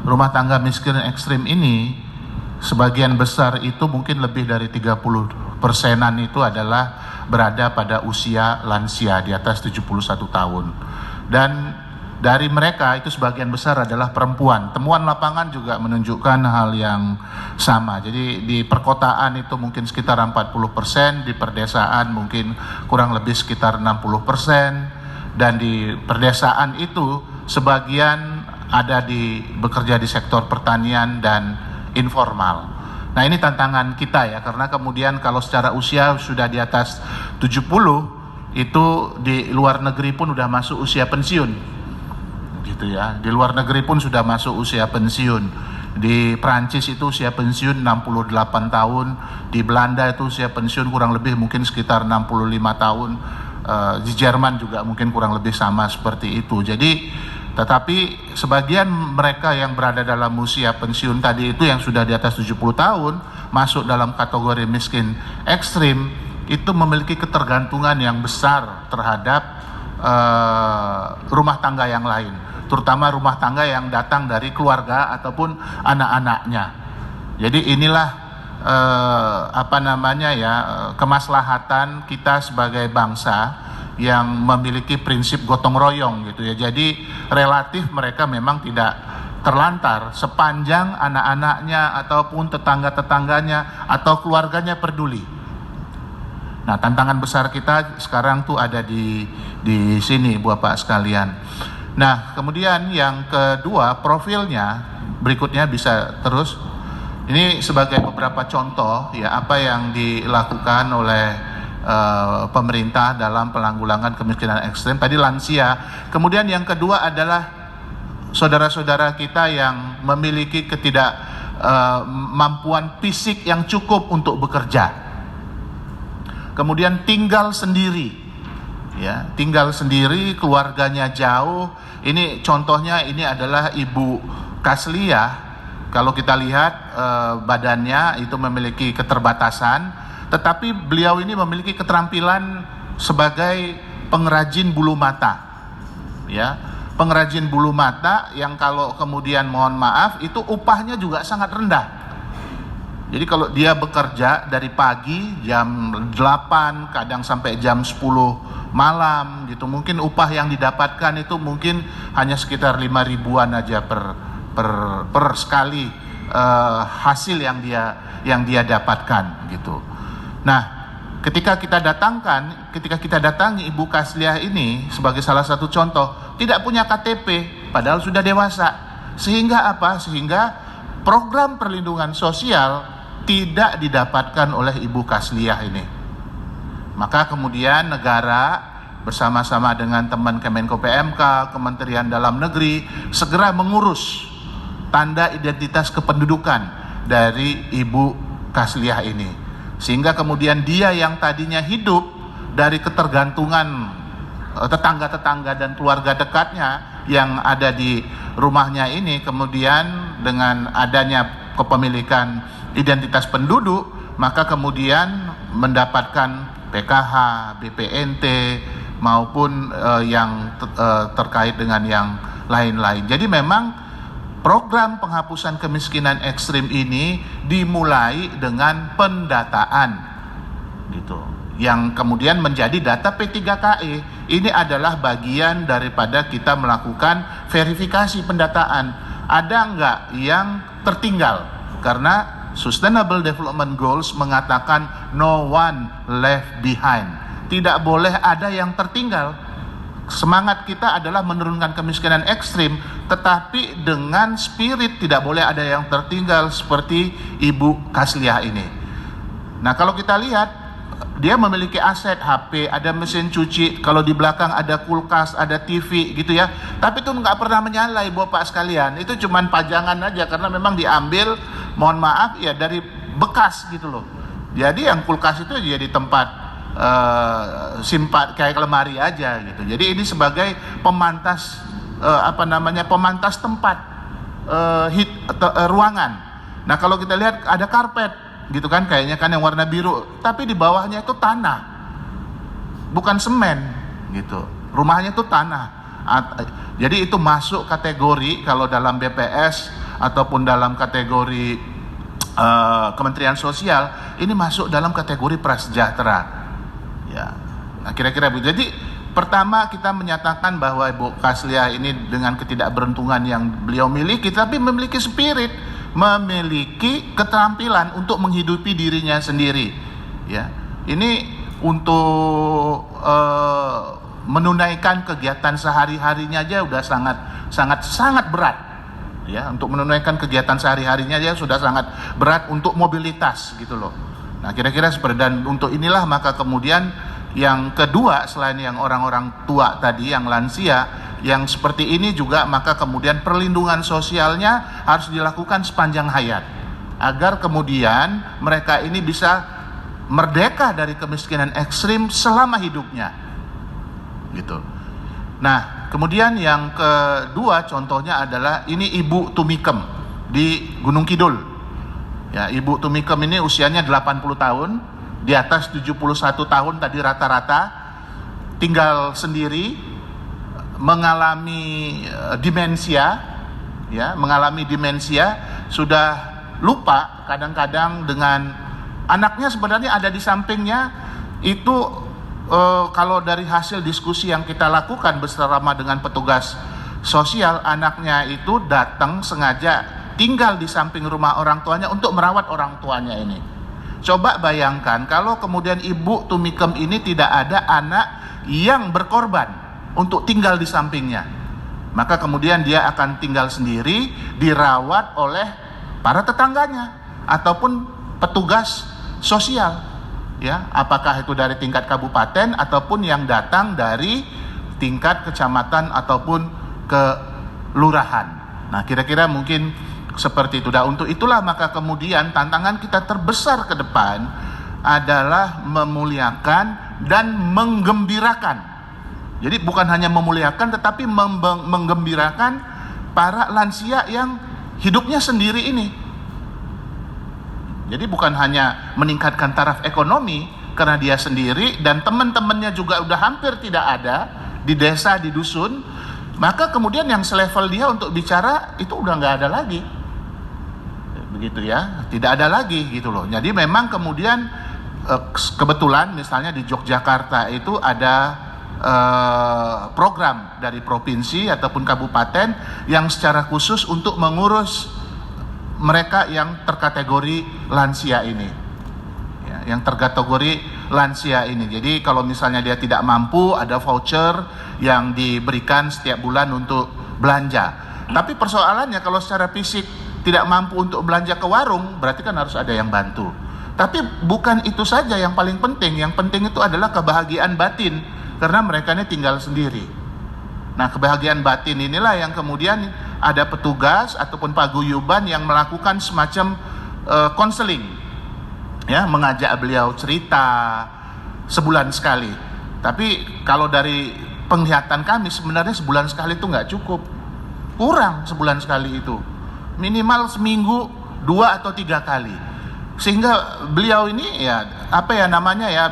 [SPEAKER 4] rumah tangga miskin ekstrim ini sebagian besar itu mungkin lebih dari 30%-an itu adalah berada pada usia lansia di atas 71 tahun. Dan dari mereka itu sebagian besar adalah perempuan. Temuan lapangan juga menunjukkan hal yang sama. Jadi di perkotaan itu mungkin sekitar 40%, di perdesaan mungkin kurang lebih sekitar 60%. Dan di perdesaan itu sebagian ada bekerja di sektor pertanian dan informal. Nah ini tantangan kita ya, karena kemudian kalau secara usia sudah di atas 70, itu di luar negeri pun sudah masuk usia pensiun. Gitu ya, di luar negeri pun sudah masuk usia pensiun. Di Prancis itu usia pensiun 68 tahun, di Belanda itu usia pensiun kurang lebih mungkin sekitar 65 tahun. Di Jerman juga mungkin kurang lebih sama seperti itu. Jadi tetapi sebagian mereka yang berada dalam usia pensiun tadi itu yang sudah di atas 70 tahun masuk dalam kategori miskin ekstrim itu memiliki ketergantungan yang besar terhadap rumah tangga yang lain, terutama rumah tangga yang datang dari keluarga ataupun anak-anaknya. Jadi inilah kemaslahatan kita sebagai bangsa yang memiliki prinsip gotong royong gitu ya. Jadi relatif mereka memang tidak terlantar sepanjang anak-anaknya ataupun tetangga-tetangganya atau keluarganya peduli. Nah, tantangan besar kita sekarang tuh ada di sini Bapak sekalian. Nah, kemudian yang kedua, profilnya berikutnya bisa terus. Ini sebagai beberapa contoh ya apa yang dilakukan oleh pemerintah dalam penanggulangan kemiskinan ekstrem. Tadi lansia. Kemudian yang kedua adalah saudara-saudara kita yang memiliki ketidakmampuan fisik yang cukup untuk bekerja. Kemudian tinggal sendiri. Ya, tinggal sendiri, keluarganya jauh. Ini contohnya ini adalah Ibu Kasliah. Kalau kita lihat badannya itu memiliki keterbatasan, tetapi beliau ini memiliki keterampilan sebagai pengrajin bulu mata. Ya, pengrajin bulu mata yang kalau kemudian mohon maaf itu upahnya juga sangat rendah. Jadi kalau dia bekerja dari pagi jam 8 kadang sampai jam 10 malam gitu, mungkin upah yang didapatkan itu mungkin hanya sekitar 5 ribuan aja per sekali hasil yang dia dapatkan gitu. Nah, ketika kita datangi Ibu Kasliah ini sebagai salah satu contoh, tidak punya KTP padahal sudah dewasa. Sehingga apa? Sehingga program perlindungan sosial tidak didapatkan oleh Ibu Kasliah ini. Maka kemudian negara bersama-sama dengan teman Kemenko PMK, Kementerian Dalam Negeri segera mengurus tanda identitas kependudukan dari Ibu Kasliah ini, sehingga kemudian dia yang tadinya hidup dari ketergantungan tetangga-tetangga dan keluarga dekatnya yang ada di rumahnya ini, kemudian dengan adanya kepemilikan identitas penduduk, maka kemudian mendapatkan PKH, BPNT maupun yang terkait dengan yang lain-lain. Jadi memang program penghapusan kemiskinan ekstrim ini dimulai dengan pendataan gitu, yang kemudian menjadi data P3KE. Ini adalah bagian daripada kita melakukan verifikasi pendataan. Ada enggak yang tertinggal? Karena Sustainable Development Goals mengatakan no one left behind. Tidak boleh ada yang tertinggal. Semangat kita adalah menurunkan kemiskinan ekstrim, tetapi dengan spirit tidak boleh ada yang tertinggal seperti Ibu Kasliah ini. Nah, kalau kita lihat, dia memiliki aset HP, ada mesin cuci, kalau di belakang ada kulkas, ada TV gitu ya. Tapi itu nggak pernah menyala, Bapak sekalian. Itu cuman pajangan aja karena memang diambil, mohon maaf ya, dari bekas gitu loh. Jadi yang kulkas itu jadi tempat simpat kayak lemari aja gitu. Jadi ini sebagai pemantas pemantas tempat ruangan. Nah kalau kita lihat ada karpet gitu kan, kayaknya kan yang warna biru, tapi di bawahnya itu tanah, bukan semen gitu. Rumahnya itu tanah. Jadi itu masuk kategori kalau dalam BPS ataupun dalam kategori Kementerian Sosial, ini masuk dalam kategori prasejahtera. Ya, nah kira-kira begitu. Jadi pertama kita menyatakan bahwa Ibu Kaslia ini dengan ketidakberuntungan yang beliau miliki, tapi memiliki spirit, memiliki keterampilan untuk menghidupi dirinya sendiri. Ya, ini untuk menunaikan kegiatan sehari-harinya aja udah sangat berat. Ya, untuk menunaikan kegiatan sehari-harinya aja sudah sangat berat untuk mobilitas gitu loh. Nah, kira-kira seperti, dan untuk inilah maka kemudian yang kedua selain yang orang-orang tua tadi, yang lansia, yang seperti ini juga maka kemudian perlindungan sosialnya harus dilakukan sepanjang hayat agar kemudian mereka ini bisa merdeka dari kemiskinan ekstrim selama hidupnya. Gitu. Nah, kemudian yang kedua contohnya adalah ini Ibu Tumikem di Gunung Kidul. Ya, Ibu Tumikem ini usianya 80 tahun, di atas 71 tahun tadi rata-rata, tinggal sendiri, mengalami demensia, ya, mengalami demensia, sudah lupa kadang-kadang dengan anaknya sebenarnya ada di sampingnya. Itu kalau dari hasil diskusi yang kita lakukan bersama dengan petugas sosial, anaknya itu datang sengaja tinggal di samping rumah orang tuanya untuk merawat orang tuanya ini. Coba bayangkan kalau kemudian Ibu Tumikem ini tidak ada anak yang berkorban untuk tinggal di sampingnya, maka kemudian dia akan tinggal sendiri, dirawat oleh para tetangganya ataupun petugas sosial. Ya, apakah itu dari tingkat kabupaten ataupun yang datang dari tingkat kecamatan ataupun kelurahan. Nah, kira-kira mungkin seperti itu. Dan untuk itulah maka kemudian tantangan kita terbesar ke depan adalah memuliakan dan menggembirakan. Jadi bukan hanya memuliakan tetapi menggembirakan para lansia yang hidupnya sendiri ini. Jadi bukan hanya meningkatkan taraf ekonomi karena dia sendiri dan teman-temannya juga udah hampir tidak ada di desa, di dusun, maka kemudian yang selevel dia untuk bicara itu udah nggak ada lagi, begitu ya, tidak ada lagi gitu loh. Jadi memang kemudian kebetulan misalnya di Yogyakarta itu ada program dari provinsi ataupun kabupaten yang secara khusus untuk mengurus mereka yang terkategori lansia ini, ya, yang terkategori lansia ini. Jadi kalau misalnya dia tidak mampu, ada voucher yang diberikan setiap bulan untuk belanja. Tapi persoalannya kalau secara fisik tidak mampu untuk belanja ke warung, berarti kan harus ada yang bantu. Tapi bukan itu saja yang paling penting. Yang penting itu adalah kebahagiaan batin, karena mereka ini tinggal sendiri. Nah, kebahagiaan batin inilah yang kemudian ada petugas ataupun paguyuban yang melakukan semacam konseling, ya, mengajak beliau cerita sebulan sekali. Tapi kalau dari penglihatan kami sebenarnya sebulan sekali itu nggak cukup, kurang sebulan sekali itu, minimal seminggu 2 atau 3 kali, sehingga beliau ini ya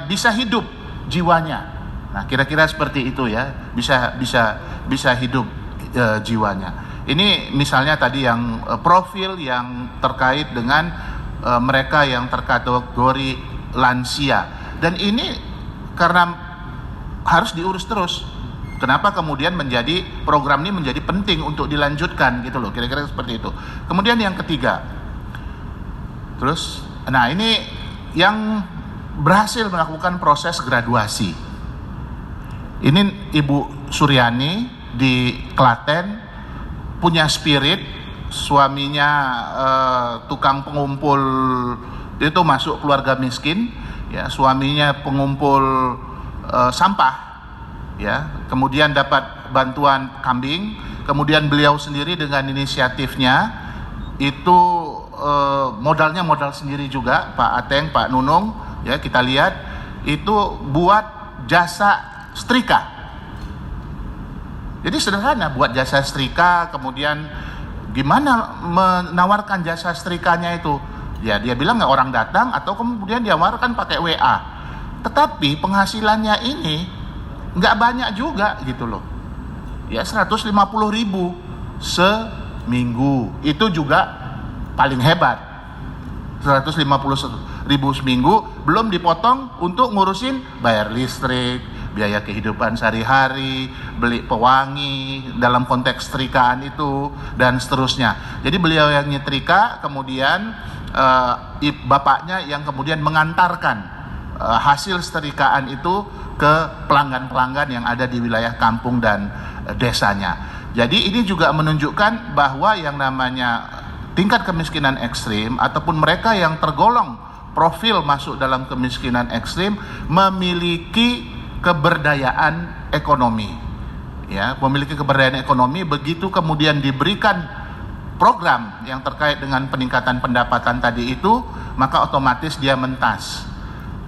[SPEAKER 4] bisa hidup jiwanya. Nah, kira-kira seperti itu ya, bisa hidup jiwanya. Ini misalnya tadi yang profil yang terkait dengan mereka yang terkategori lansia, dan ini karena harus diurus terus. Kenapa kemudian menjadi program ini menjadi penting untuk dilanjutkan gitu loh, kira-kira seperti itu. Kemudian yang ketiga, nah ini yang berhasil melakukan proses graduasi. Ini Ibu Suryani di Klaten, punya spirit, suaminya tukang pengumpul, itu masuk keluarga miskin, ya, suaminya pengumpul sampah, ya, kemudian dapat bantuan kambing, kemudian beliau sendiri dengan inisiatifnya itu modalnya modal sendiri juga, Pak Ateng, Pak Nunung, ya, kita lihat itu buat jasa setrika. Jadi sederhana, buat jasa setrika, kemudian gimana menawarkan jasa setrikanya itu? Ya dia bilang nggak orang datang, atau kemudian dia tawarkan pakai WA. Tetapi penghasilannya ini nggak banyak juga gitu loh. Ya 150.000 seminggu, itu juga paling hebat. 150.000 seminggu, belum dipotong untuk ngurusin bayar listrik, biaya kehidupan sehari-hari, beli pewangi dalam konteks setrikaan itu, dan seterusnya. Jadi beliau yang nyetrika, kemudian bapaknya yang kemudian mengantarkan hasil setrikaan itu ke pelanggan-pelanggan yang ada di wilayah kampung dan desanya. Jadi ini juga menunjukkan bahwa yang namanya tingkat kemiskinan ekstrim ataupun mereka yang tergolong profil masuk dalam kemiskinan ekstrim memiliki keberdayaan ekonomi. Ya, memiliki keberdayaan ekonomi, begitu kemudian diberikan program yang terkait dengan peningkatan pendapatan tadi itu, maka otomatis dia mentas.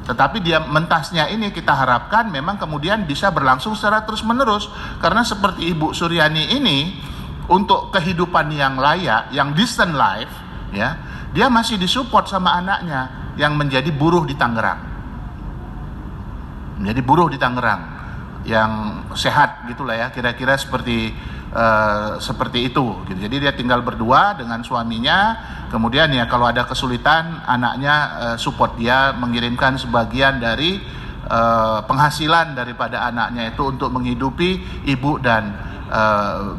[SPEAKER 4] Tetapi dia mentasnya ini kita harapkan memang kemudian bisa berlangsung secara terus-menerus, karena seperti Ibu Suryani ini untuk kehidupan yang layak, yang decent life, ya, dia masih disupport sama anaknya yang menjadi buruh di Tangerang. Menjadi buruh di Tangerang yang sehat gitulah ya, kira-kira seperti itu gitu. Jadi dia tinggal berdua dengan suaminya, kemudian ya kalau ada kesulitan anaknya support dia, mengirimkan sebagian dari penghasilan daripada anaknya itu untuk menghidupi ibu dan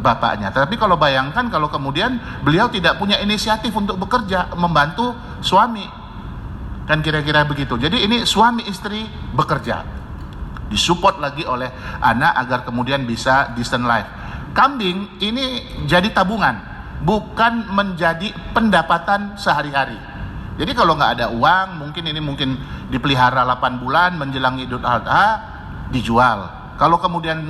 [SPEAKER 4] bapaknya. Tapi kalau bayangkan kalau kemudian beliau tidak punya inisiatif untuk bekerja membantu suami, kan kira-kira begitu. Jadi ini suami istri bekerja, disupport lagi oleh anak agar kemudian bisa decent life. Kambing ini jadi tabungan, bukan menjadi pendapatan sehari-hari. Jadi kalau nggak ada uang, mungkin dipelihara 8 bulan menjelang Idul Adha, dijual. Kalau kemudian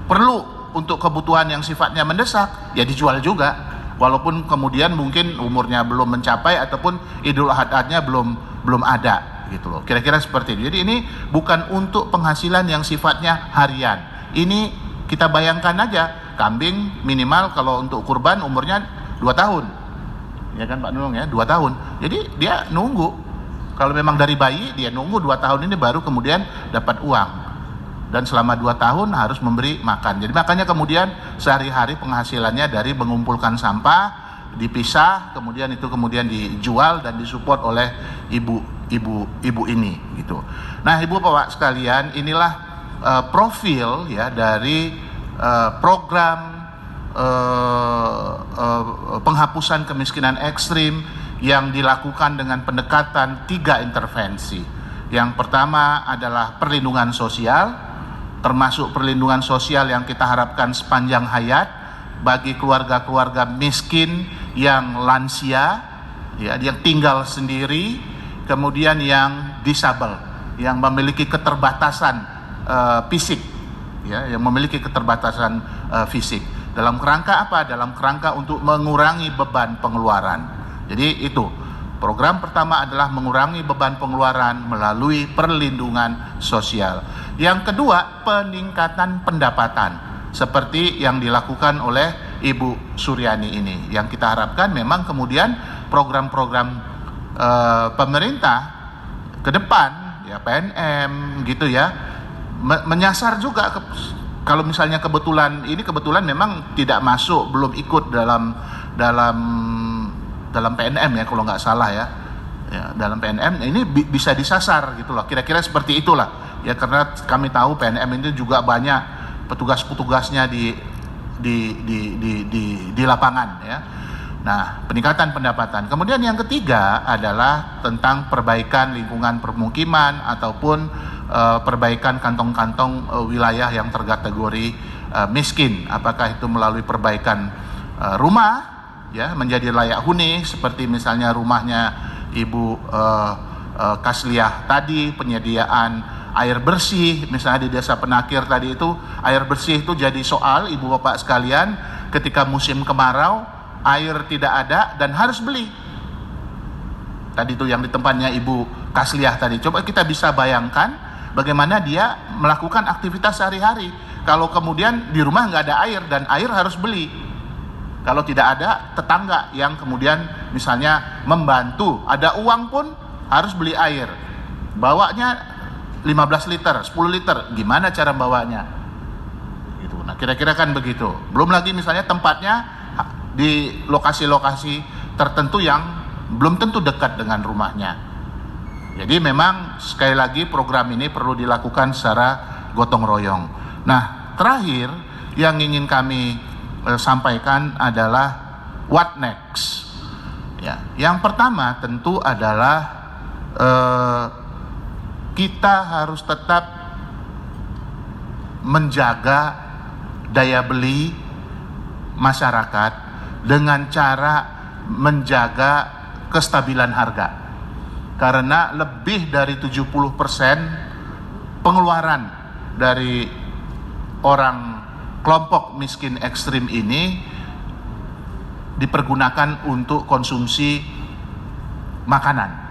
[SPEAKER 4] perlu untuk kebutuhan yang sifatnya mendesak, ya dijual juga. Walaupun kemudian mungkin umurnya belum mencapai ataupun Idul Adha-nya belum ada gitu loh. Kira-kira seperti itu. Jadi ini bukan untuk penghasilan yang sifatnya harian. Ini kita bayangkan aja, kambing minimal kalau untuk kurban umurnya 2 tahun. Ya kan Pak Nulung ya, 2 tahun. Jadi dia nunggu. Kalau memang dari bayi dia nunggu 2 tahun ini baru kemudian dapat uang. Dan selama 2 tahun harus memberi makan. Jadi makanya kemudian sehari-hari penghasilannya dari mengumpulkan sampah, dipisah, kemudian dijual dan disupport oleh ibu ini gitu. Nah, Ibu Bapak sekalian, inilah profil ya dari program penghapusan kemiskinan ekstrim yang dilakukan dengan pendekatan 3 intervensi. Yang pertama adalah perlindungan sosial, termasuk perlindungan sosial yang kita harapkan sepanjang hayat bagi keluarga-keluarga miskin yang lansia, ya, yang tinggal sendiri, kemudian yang disabel, yang memiliki keterbatasan fisik, ya, yang memiliki keterbatasan fisik. Dalam kerangka apa? Dalam kerangka untuk mengurangi beban pengeluaran. Jadi itu program pertama adalah mengurangi beban pengeluaran melalui perlindungan sosial. Yang kedua, peningkatan pendapatan seperti yang dilakukan oleh Ibu Suryani ini. Yang kita harapkan memang kemudian program-program pemerintah ke depan, ya PNM gitu ya, menyasar juga kalau misalnya kebetulan memang tidak masuk, belum ikut dalam PNM ya kalau nggak salah ya, dalam PNM ini bisa disasar gitu loh, kira-kira seperti itulah ya, karena kami tahu PNM ini juga banyak petugas-petugasnya di lapangan ya. Nah, peningkatan pendapatan. Kemudian yang ketiga adalah tentang perbaikan lingkungan permukiman ataupun perbaikan kantong-kantong wilayah yang terkategori miskin. Apakah itu melalui perbaikan rumah ya menjadi layak huni, seperti misalnya rumahnya Ibu Kasliah tadi, penyediaan air bersih misalnya di Desa Penakir tadi itu, air bersih itu jadi soal Ibu Bapak sekalian ketika musim kemarau, air tidak ada dan harus beli. Tadi itu yang di tempatnya Ibu Kasliah tadi. Coba kita bisa bayangkan bagaimana dia melakukan aktivitas sehari-hari. kalau kemudian di rumah nggak ada air dan air harus beli. Kalau tidak ada tetangga yang kemudian misalnya membantu, ada uang pun harus beli air. Bawanya 15 liter, 10 liter, gimana cara bawanya? Gitu. Nah, kira-kira kan begitu. Belum lagi misalnya tempatnya di lokasi-lokasi tertentu yang belum tentu dekat dengan rumahnya. Jadi memang sekali lagi program ini perlu dilakukan secara gotong royong. Nah, terakhir yang ingin kami sampaikan adalah what next. Ya, yang pertama tentu adalah kita harus tetap menjaga daya beli masyarakat dengan cara menjaga kestabilan harga. Karena lebih dari 70% pengeluaran dari orang kelompok miskin ekstrim ini dipergunakan untuk konsumsi makanan.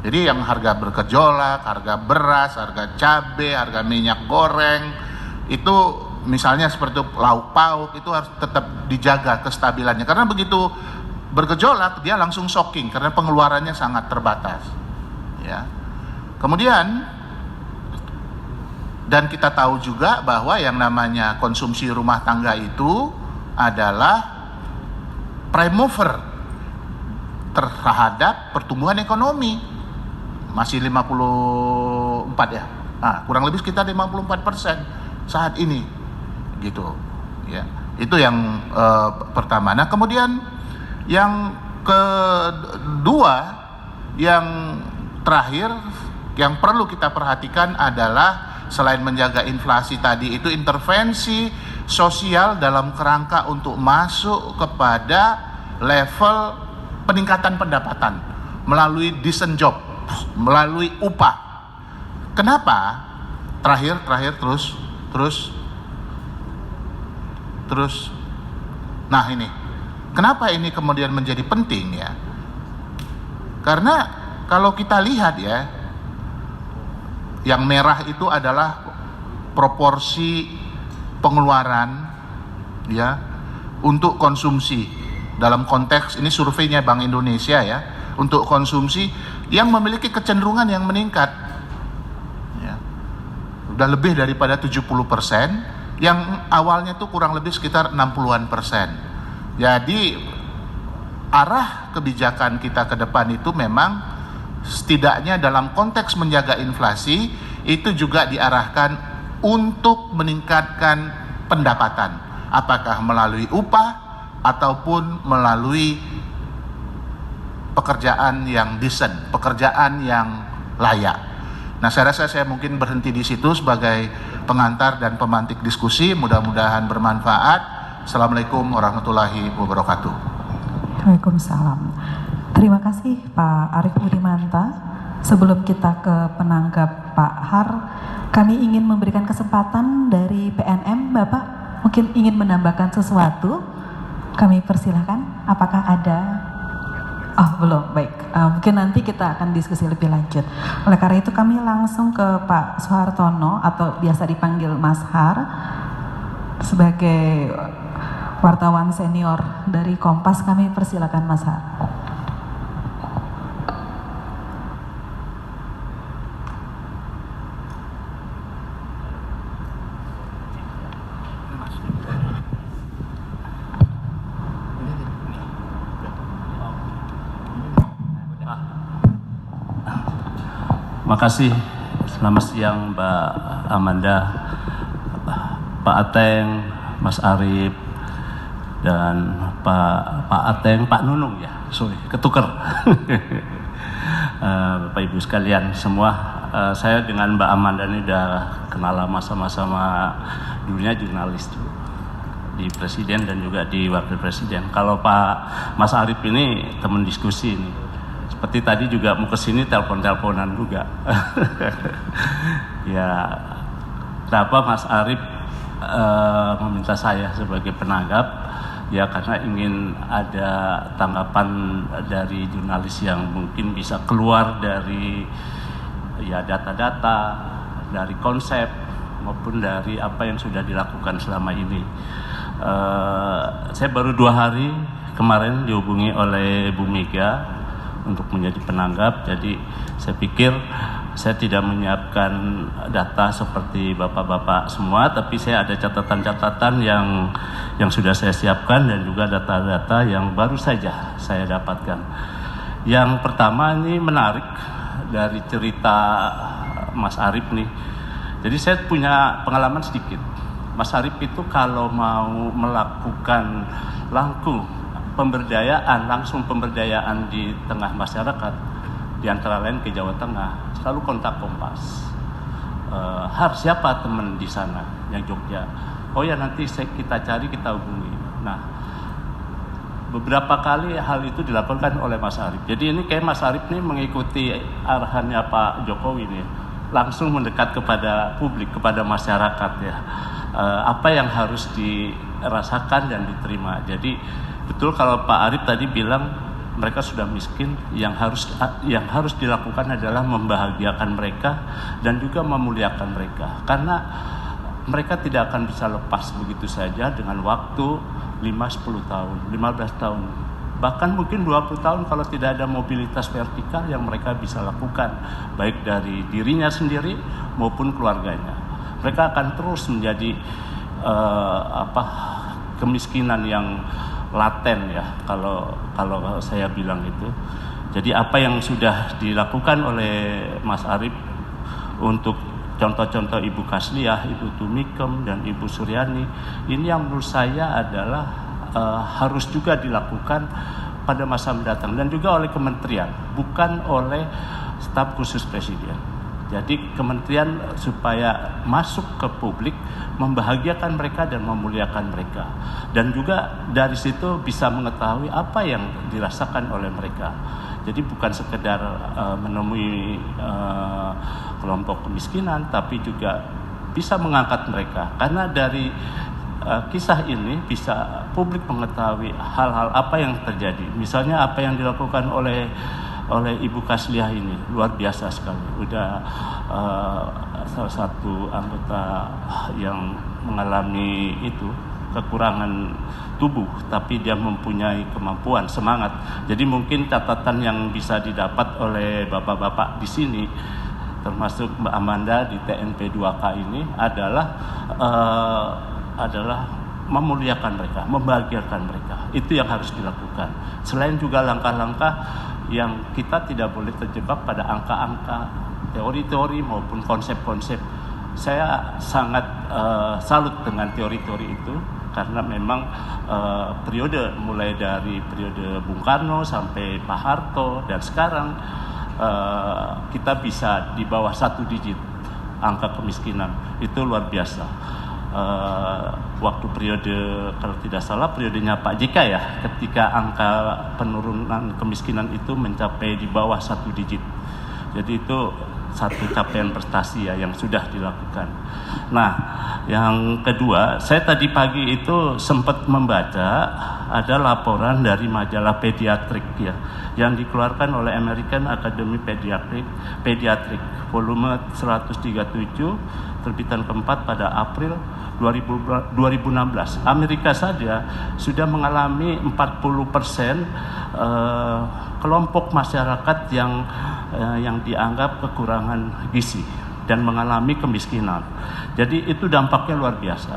[SPEAKER 4] Jadi yang harga bergejolak, harga beras, harga cabai, harga minyak goreng, itu misalnya seperti lauk pauk itu harus tetap dijaga kestabilannya. Karena begitu bergejolak dia langsung shocking karena pengeluarannya sangat terbatas. Ya. Kemudian dan kita tahu juga bahwa yang namanya konsumsi rumah tangga itu adalah prime mover terhadap pertumbuhan ekonomi. Masih 54 ya. Nah, kurang lebih sekitar 54% saat ini. Gitu. Ya. Itu yang pertama. Nah, kemudian yang kedua, yang terakhir yang perlu kita perhatikan adalah selain menjaga inflasi tadi itu intervensi sosial dalam kerangka untuk masuk kepada level peningkatan pendapatan melalui decent job, melalui upah. Kenapa? Terakhir terus. Nah ini, kenapa ini kemudian menjadi penting ya? Karena kalau kita lihat ya, yang merah itu adalah proporsi pengeluaran ya untuk konsumsi dalam konteks ini surveinya Bank Indonesia ya, untuk konsumsi yang memiliki kecenderungan yang meningkat ya. Udah lebih daripada 70%, yang awalnya itu kurang lebih sekitar 60%. Jadi arah kebijakan kita ke depan itu memang setidaknya dalam konteks menjaga inflasi itu juga diarahkan untuk meningkatkan pendapatan, apakah melalui upah ataupun melalui pekerjaan yang decent, pekerjaan yang layak. Nah, saya rasa saya mungkin berhenti di situ sebagai pengantar dan pemantik diskusi, mudah-mudahan bermanfaat. Assalamualaikum warahmatullahi wabarakatuh.
[SPEAKER 1] Waalaikumsalam. Terima kasih Pak Arief Budimanta. Sebelum kita ke penanggap Pak Har, kami ingin memberikan kesempatan dari PNM. Bapak mungkin ingin menambahkan sesuatu, kami persilahkan. Apakah ada? Oh belum, baik. Mungkin nanti kita akan diskusi lebih lanjut. Oleh karena itu kami langsung ke Pak Soehartono atau biasa dipanggil Mas Har sebagai wartawan senior dari Kompas. Kami persilakan Mas Har.
[SPEAKER 5] Makasih. Selamat siang Mbak Amanda, Pak Ateng, Mas Arief, dan Pak Ateng, Pak Nunung ya, sorry, ketuker. Bapak Ibu sekalian semua, saya dengan Mbak Amanda ini udah kenal lama, sama-sama dulunya jurnalis di Presiden dan juga di Wakil Presiden. Kalau Pak Mas Arief ini teman diskusi ini. Seperti tadi juga mau kesini telepon-teleponan juga. Ya, kenapa Mas Arief meminta saya sebagai penanggap? Ya karena ingin ada tanggapan dari jurnalis yang mungkin bisa keluar dari ya data-data, dari konsep, maupun dari apa yang sudah dilakukan selama ini. Saya baru 2 hari kemarin dihubungi oleh Bu Mega untuk menjadi penanggap, jadi saya pikir saya tidak menyiapkan data seperti bapak-bapak semua, tapi saya ada catatan-catatan yang sudah saya siapkan dan juga data-data yang baru saja saya dapatkan. Yang pertama ini menarik dari cerita Mas Arief nih. Jadi saya punya pengalaman sedikit. Mas Arief itu kalau mau melakukan langsung pemberdayaan di tengah masyarakat, di antara lain ke Jawa Tengah, selalu kontak Kompas. Siapa teman di sana yang Jogja? Oh ya, nanti kita cari, kita hubungi. Nah, beberapa kali hal itu dilakukan oleh Mas Arief. Jadi ini kayak Mas Arief nih mengikuti arahannya Pak Jokowi nih, langsung mendekat kepada publik, kepada masyarakat ya. Apa yang harus dirasakan dan diterima. Jadi betul kalau Pak Arief tadi bilang mereka sudah miskin, yang harus dilakukan adalah membahagiakan mereka dan juga memuliakan mereka. Karena mereka tidak akan bisa lepas begitu saja dengan waktu 5-10 tahun, 15 tahun. Bahkan mungkin 20 tahun kalau tidak ada mobilitas vertikal yang mereka bisa lakukan, baik dari dirinya sendiri maupun keluarganya. Mereka akan terus menjadi kemiskinan yang laten ya, kalau saya bilang itu. Jadi apa yang sudah dilakukan oleh Mas Arief untuk contoh-contoh Ibu Kasliah, Ibu Tumikem, dan Ibu Suryani, ini yang menurut saya adalah harus juga dilakukan pada masa mendatang, dan juga oleh kementerian, bukan oleh staf khusus presiden. Jadi kementerian supaya masuk ke publik, membahagiakan mereka dan memuliakan mereka, dan juga dari situ bisa mengetahui apa yang dirasakan oleh mereka. Jadi bukan sekedar menemui kelompok kemiskinan, tapi juga bisa mengangkat mereka. Karena dari kisah ini bisa publik mengetahui hal-hal apa yang terjadi. Misalnya apa yang dilakukan oleh Ibu Kasliah ini luar biasa sekali. Udah salah satu anggota yang mengalami itu kekurangan tubuh, tapi dia mempunyai kemampuan, semangat. Jadi mungkin catatan yang bisa didapat oleh bapak-bapak di sini, termasuk Mbak Amanda di TNP 2K ini adalah memuliakan mereka, membahagiakan mereka. Itu yang harus dilakukan. Selain juga langkah-langkah yang kita tidak boleh terjebak pada angka-angka, teori-teori maupun konsep-konsep. Saya sangat salut dengan teori-teori itu, karena memang periode mulai dari periode Bung Karno sampai Pak Harto dan sekarang kita bisa di bawah 1 digit angka kemiskinan, itu luar biasa. Waktu periode, kalau tidak salah periodenya Pak JK ya, ketika angka penurunan kemiskinan itu mencapai di bawah 1 digit. Jadi itu satu capaian prestasi ya yang sudah dilakukan. Nah, yang kedua, saya tadi pagi itu sempat membaca ada laporan dari majalah Pediatrik ya, yang dikeluarkan oleh American Academy Pediatric volume 137, terbitan keempat pada April 2016. Amerika saja sudah mengalami 40% kelompok masyarakat yang dianggap kekurangan gizi dan mengalami kemiskinan. Jadi itu dampaknya luar biasa.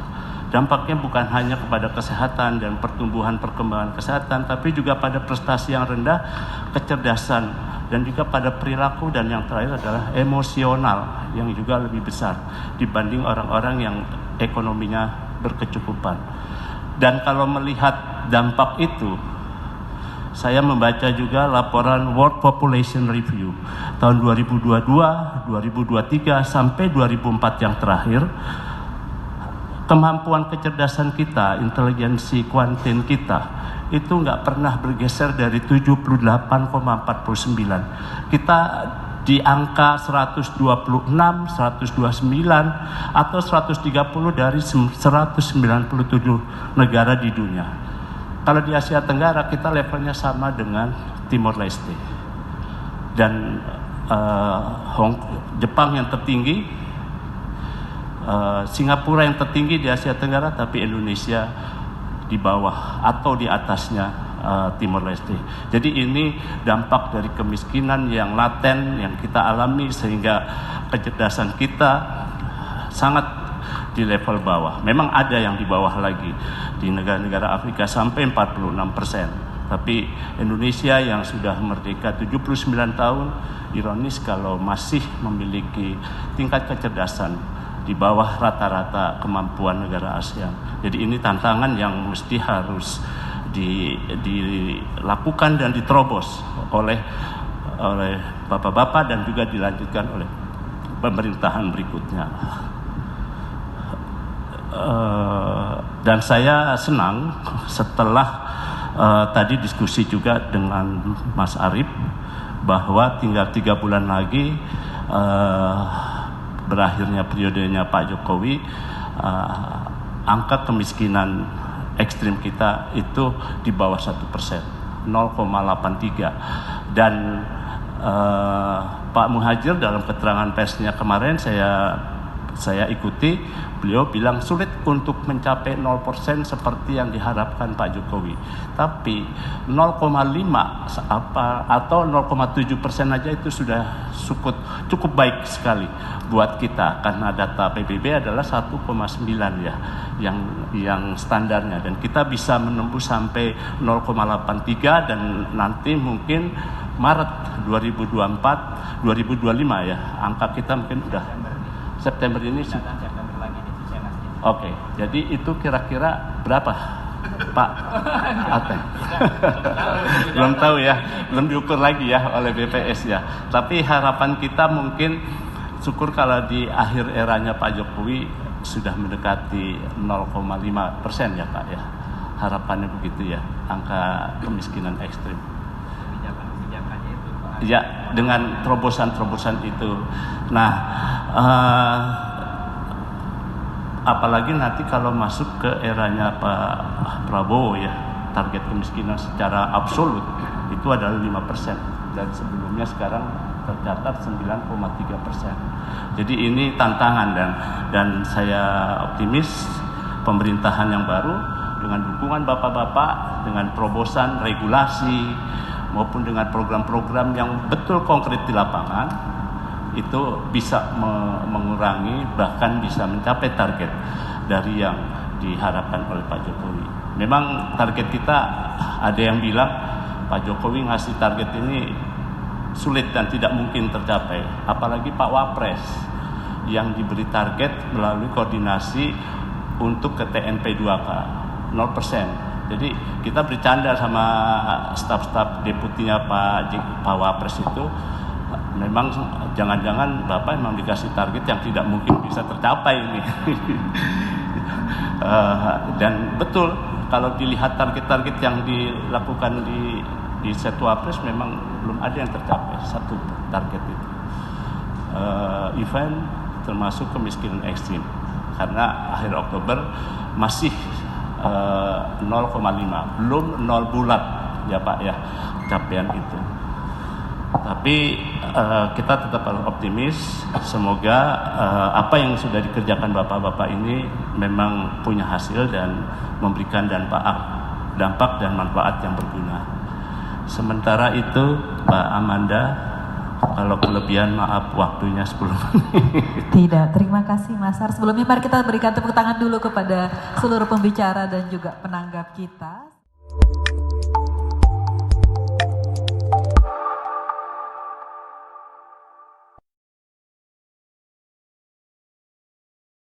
[SPEAKER 5] Dampaknya bukan hanya kepada kesehatan dan pertumbuhan perkembangan kesehatan, tapi juga pada prestasi yang rendah, kecerdasan, dan juga pada perilaku, dan yang terakhir adalah emosional yang juga lebih besar dibanding orang-orang yang ekonominya berkecukupan. Dan kalau melihat dampak itu, saya membaca juga laporan World Population Review tahun 2022, 2023 sampai 2004 yang terakhir. Kemampuan kecerdasan kita, intelijensi kuantin kita itu nggak pernah bergeser dari 78,49. Kita di angka 126, 129 atau 130 dari 197 negara di dunia. Kalau di Asia Tenggara kita levelnya sama dengan Timor Leste dan Jepang yang tertinggi, Singapura yang tertinggi di Asia Tenggara, tapi Indonesia di bawah atau di atasnya Timor Leste. Jadi ini dampak dari kemiskinan yang laten yang kita alami, sehingga kecerdasan kita sangat di level bawah. Memang ada yang di bawah lagi di negara-negara Afrika sampai 46%. Tapi Indonesia yang sudah merdeka 79 tahun, ironis kalau masih memiliki tingkat kecerdasan di bawah rata-rata kemampuan negara ASEAN. Jadi ini tantangan yang mesti harus dilakukan dan diterobos oleh bapak-bapak dan juga dilanjutkan oleh pemerintahan berikutnya. Dan saya senang setelah tadi diskusi juga dengan Mas Arief bahwa tinggal 3 bulan lagi berakhirnya periodenya Pak Jokowi, angka kemiskinan ekstrim kita itu di bawah 1%, 0,83. Dan Pak Muhadjir dalam keterangan persnya kemarin saya ikuti, beliau bilang sulit untuk mencapai 0% seperti yang diharapkan Pak Jokowi. Tapi 0,5 atau 0,7% aja itu sudah cukup baik sekali buat kita, karena data PBB adalah 1,9 ya yang standarnya, dan kita bisa menembus sampai 0,83 dan nanti mungkin Maret 2024 2025 ya angka kita mungkin udah September ini sih. Oke, jadi itu kira-kira berapa, Pak Ateng? Belum tahu ya, belum diukur lagi ya oleh BPS ya. Tapi harapan kita mungkin syukur kalau di akhir eranya Pak Jokowi sudah mendekati 0,5% ya Pak ya. Harapannya begitu ya, angka kemiskinan ekstrim.
[SPEAKER 3] Kebijakan-kebijakannya itu Pak.
[SPEAKER 5] Ya, dengan terobosan-terobosan itu. Nah, apalagi nanti kalau masuk ke eranya Pak Prabowo ya, target kemiskinan secara absolut itu adalah 5%, dan sebelumnya sekarang tercatat 9,3%. Jadi ini tantangan, dan saya optimis pemerintahan yang baru dengan dukungan bapak-bapak, dengan terobosan regulasi maupun dengan program-program yang betul konkret di lapangan, itu bisa mengurangi bahkan bisa mencapai target dari yang diharapkan oleh Pak Jokowi. Memang target kita ada yang bilang Pak Jokowi ngasih target ini sulit dan tidak mungkin tercapai, apalagi Pak Wapres yang diberi target melalui koordinasi untuk ke TNP 2K 0%. Jadi kita bercanda sama staf-staf deputinya Pak Wapres itu, memang jangan-jangan Bapak memang dikasih target yang tidak mungkin bisa tercapai ini. Dan betul kalau dilihat target-target yang dilakukan di Setwapres memang belum ada yang tercapai satu target itu. Event termasuk kemiskinan ekstrim, karena akhir Oktober masih 0,5, belum 0 bulat ya Pak ya capaian itu. Tapi kita tetap harus optimis, semoga apa yang sudah dikerjakan bapak-bapak ini memang punya hasil dan memberikan dampak dan manfaat yang berguna. Sementara itu Mbak Amanda, kalau kelebihan maaf waktunya 10 menit.
[SPEAKER 1] Tidak, terima kasih Mas Har. Sebelumnya mari kita berikan tepuk tangan dulu kepada seluruh pembicara dan juga penanggap kita.